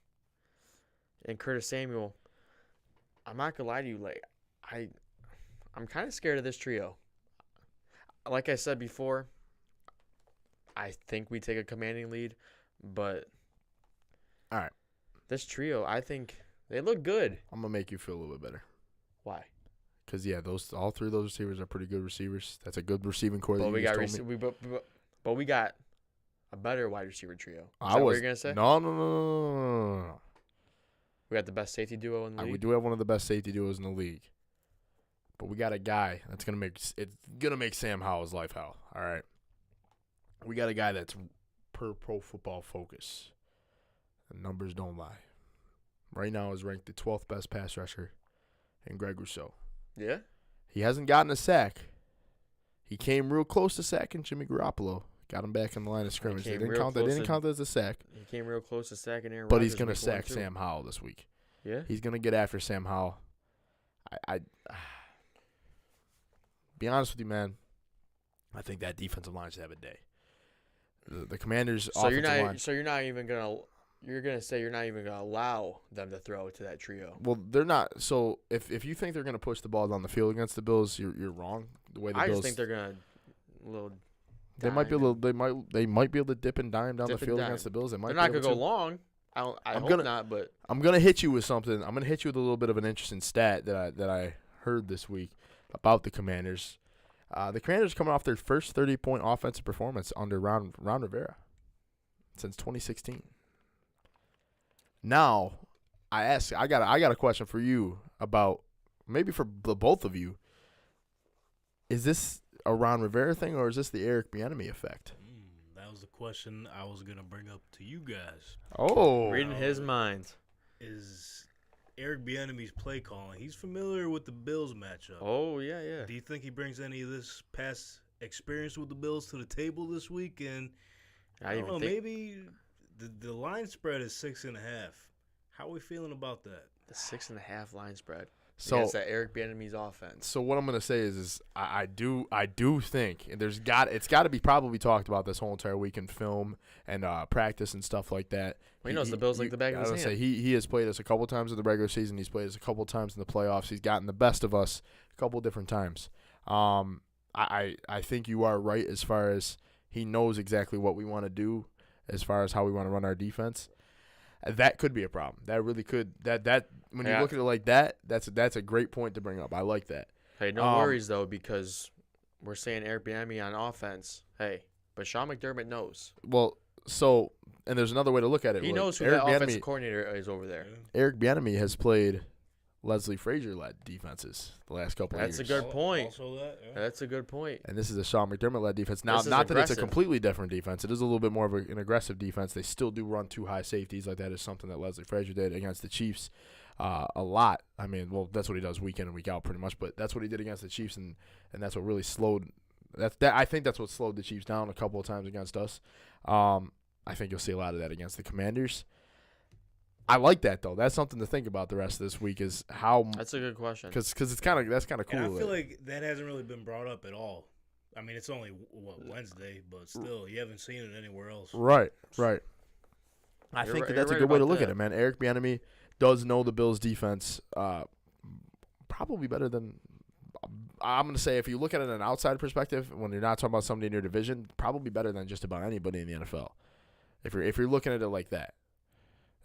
and Curtis Samuel. I'm not gonna lie to you, I'm kind of scared of this trio. Like I said before, I think we take a commanding lead, but all right, this trio, I think they look good. I'm gonna make you feel a little bit better. Why? Because all 3 of those receivers are pretty good receivers. That's a good receiving core. But we got a better wide receiver trio. Is that what you're gonna say? No. We got the best safety duo in the league. We do have one of the best safety duos in the league. But we got a guy that's gonna make Sam Howell's life hell. All right. We got a guy that's per Pro Football Focus. The numbers don't lie. Right now is ranked the 12th best pass rusher in Greg Rousseau. Yeah. He hasn't gotten a sack. He came real close to sacking Jimmy Garoppolo. Got him back in the line of scrimmage. They didn't count that as a sack. He came real close to sacking Aaron But Rodgers he's gonna sack Sam Howell this week. Yeah. He's gonna get after Sam Howell. I be honest with you, man. I think that defensive line should have a day. The Commanders' offensive line. So you're not even gonna. You're gonna say you're not even gonna allow them to throw to that trio. Well, they're not. So if you think they're going to push the ball down the field against the Bills, you're wrong. The way the I Bills, just think they're gonna little. they might be able. They might be able to dip and dime down Dip the and field dime. against the Bills. They might. They're not be gonna able go to. long. I hope not, but I'm gonna hit you with something. I'm gonna hit you with a little bit of an interesting stat that I heard this week about the Commanders. The Commanders are coming off their first 30-point offensive performance under Ron Rivera since 2016. Now, I got a question for you about maybe for the both of you. Is this a Ron Rivera thing or is this the Eric Bieniemy effect? That was the question I was gonna bring up to you guys. Oh, reading his mind. Is Eric Bieniemy's play calling? He's familiar with the Bills matchup. Oh yeah. Do you think he brings any of this past experience with the Bills to the table this week? And I don't know, maybe the line spread is 6.5. How are we feeling about that? The 6.5 line spread. so Against that Eric Bieniemy's offense. So what I'm gonna say is I do think it's got to be probably talked about this whole entire week in film and practice and stuff like that. Well, he knows the Bills like the back of his hand. Say he has played us a couple times in the regular season. He's played us a couple times in the playoffs. He's gotten the best of us a couple different times. I think you are right as far as he knows exactly what we want to do as far as how we want to run our defense. That could be a problem. That really could. That when you look at it like that, that's a great point to bring up. I like that. Hey, no worries though, because we're saying Eric Bieniemy on offense. Hey, but Sean McDermott knows. Well, so and there's another way to look at it. He knows who Eric that Bieniemy, offensive coordinator is over there. Eric Bieniemy has played Leslie Frazier-led defenses the last couple of years. That's a good point. Also that, yeah. That's a good point. And this is a Sean McDermott-led defense. Now, not that it's a completely different defense. It is a little bit more of an aggressive defense. They still do run two high safeties. Like that is something that Leslie Frazier did against the Chiefs a lot. I mean, well, that's what he does week in and week out pretty much. But that's what he did against the Chiefs, and that's what really slowed. I think that's what slowed the Chiefs down a couple of times against us. I think you'll see a lot of that against the Commanders. I like that though. That's something to think about the rest of this week. Is how that's a good question. Because that's kind of cool. And I feel like that hasn't really been brought up at all. I mean, it's only Wednesday, but still, you haven't seen it anywhere else. Right. I think that's a good way to look at it, man. Eric Bieniemy does know the Bills' defense probably better than. I'm going to say if you look at it in an outside perspective, when you're not talking about somebody in your division, probably better than just about anybody in the NFL. If you're looking at it like that.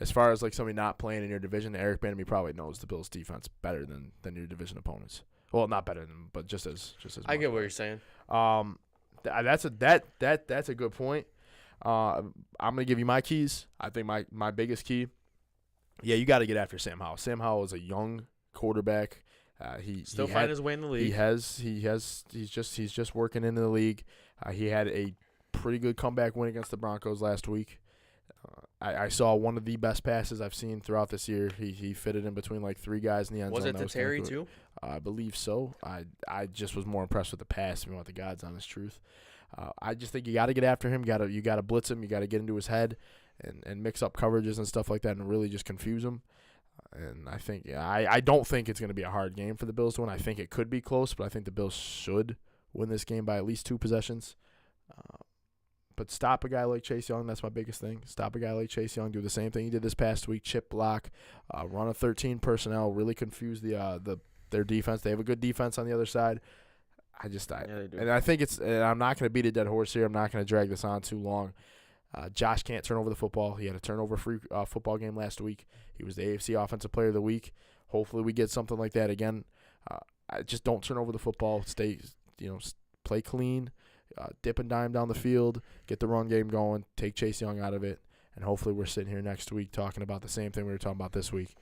As far as like somebody not playing in your division, Eric Bieniemy probably knows the Bills' defense better than your division opponents. Well, not better than, but just as. I get what you're saying. That's a good point. I'm gonna give you my keys. I think my biggest key. Yeah, you got to get after Sam Howell. Sam Howell is a young quarterback. He finding his way in the league. He's just working into the league. He had a pretty good comeback win against the Broncos last week. I saw one of the best passes I've seen throughout this year. He fitted in between like three guys in the end zone. Was it to Terry too? I believe so. I just was more impressed with the pass. If you want the God's honest truth, I just think you got to get after him. You got to blitz him. You got to get into his head and mix up coverages and stuff like that and really just confuse him. And I think I don't think it's going to be a hard game for the Bills to win. I think it could be close, but I think the Bills should win this game by at least 2 possessions. But stop a guy like Chase Young. That's my biggest thing. Stop a guy like Chase Young. Do the same thing he did this past week. Chip block. Run a 13 personnel. Really confuse their defense. They have a good defense on the other side. Yeah, they do. And I think I'm not going to beat a dead horse here. I'm not going to drag this on too long. Josh can't turn over the football. He had a turnover-free football game last week. He was the AFC Offensive Player of the Week. Hopefully we get something like that again. I just don't turn over the football. Play clean. Dip and dime down the field, get the run game going, take Chase Young out of it, and hopefully we're sitting here next week talking about the same thing we were talking about this week.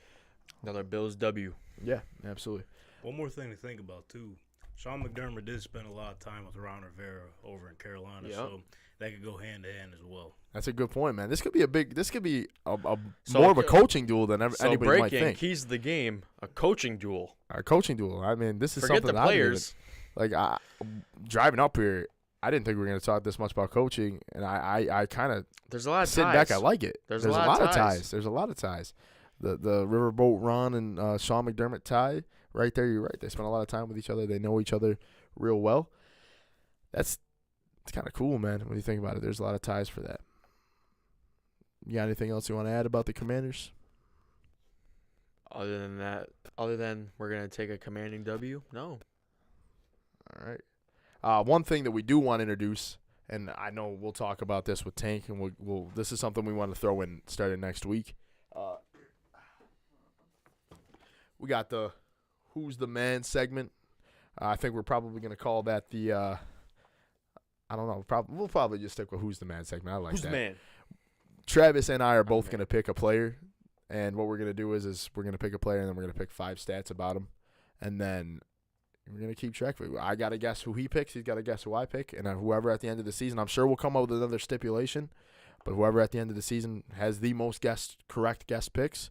Another Bills W. Yeah, absolutely. One more thing to think about, too. Sean McDermott did spend a lot of time with Ron Rivera over in Carolina, so that could go hand-to-hand as well. That's a good point, man. This could be more of a coaching duel than anybody might think. Keys to the game, a coaching duel. A coaching duel. I mean, this is Forget something the players. Driving up here, I didn't think we were going to talk this much about coaching, and I kind of there's a lot of sitting ties. back. I like it. There's a lot of ties. There's a lot of ties. The Riverboat Ron and Sean McDermott tie right there. You're right. They spend a lot of time with each other. They know each other real well. It's kind of cool, man. When you think about it, there's a lot of ties for that. You got anything else you want to add about the Commanders? Other than we're going to take a commanding W? No. All right. One thing that we do want to introduce, and I know we'll talk about this with Tank, and we'll this is something we want to throw in starting next week. We got the Who's the Man segment. I think we're probably going to call that the I don't know. We'll probably just stick with Who's the Man segment. I like Who's that. the man? Travis and I are both going to pick a player, and what we're going to do is we're going to pick a player, and then we're going to pick 5 stats about him, and then we're going to keep track of it. I got to guess who he picks. He's got to guess who I pick, and whoever at the end of the season, I'm sure we'll come up with another stipulation, but whoever at the end of the season has the most correct guess picks,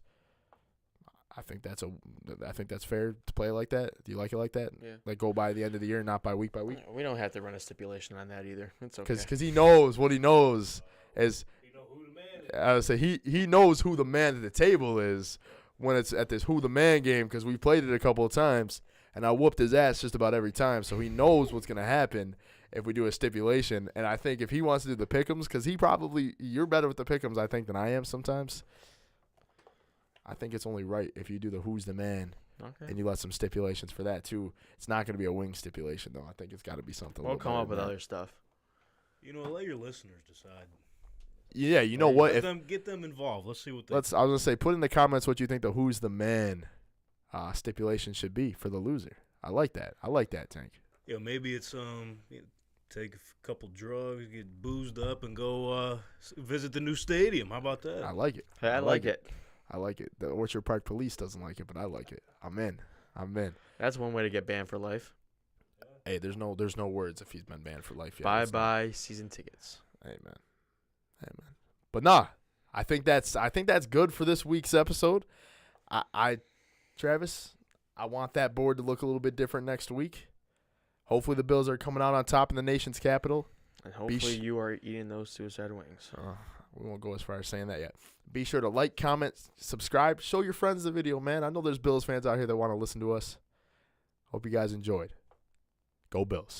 I think that's fair to play like that. Do you like it like that? Yeah. Like go by the end of the year, not by week by week? We don't have to run a stipulation on that either. It's okay. Because he knows what he knows is. I would say he knows who the man at the table is when it's at this Who the Man game because we played it a couple of times and I whooped his ass just about every time. So he knows what's going to happen if we do a stipulation. And I think if he wants to do the pick'ems, because you're better with the pick'ems, I think, than I am sometimes. I think it's only right if you do the Who's the Man and you let some stipulations for that too. It's not going to be a wing stipulation though. I think it's got to be something. We'll come up with other stuff. Let your listeners decide. Yeah, you know what? Get them involved. Let's see what they. I was gonna say, put in the comments what you think the Who's the Man stipulation should be for the loser. I like that. Tank. Yeah, maybe it's take a couple drugs, get boozed up, and go visit the new stadium. How about that? I like it. Hey, I like it. I like it. The Orchard Park Police doesn't like it, but I like it. I'm in. That's one way to get banned for life. Hey, there's no words if he's been banned for life yet. Bye season tickets. Hey man. But nah, I think that's good for this week's episode. Travis, I want that board to look a little bit different next week. Hopefully the Bills are coming out on top in the nation's capital. And hopefully you are eating those suicide wings. We won't go as far as saying that yet. Be sure to like, comment, subscribe, show your friends the video, man. I know there's Bills fans out here that want to listen to us. Hope you guys enjoyed. Go Bills.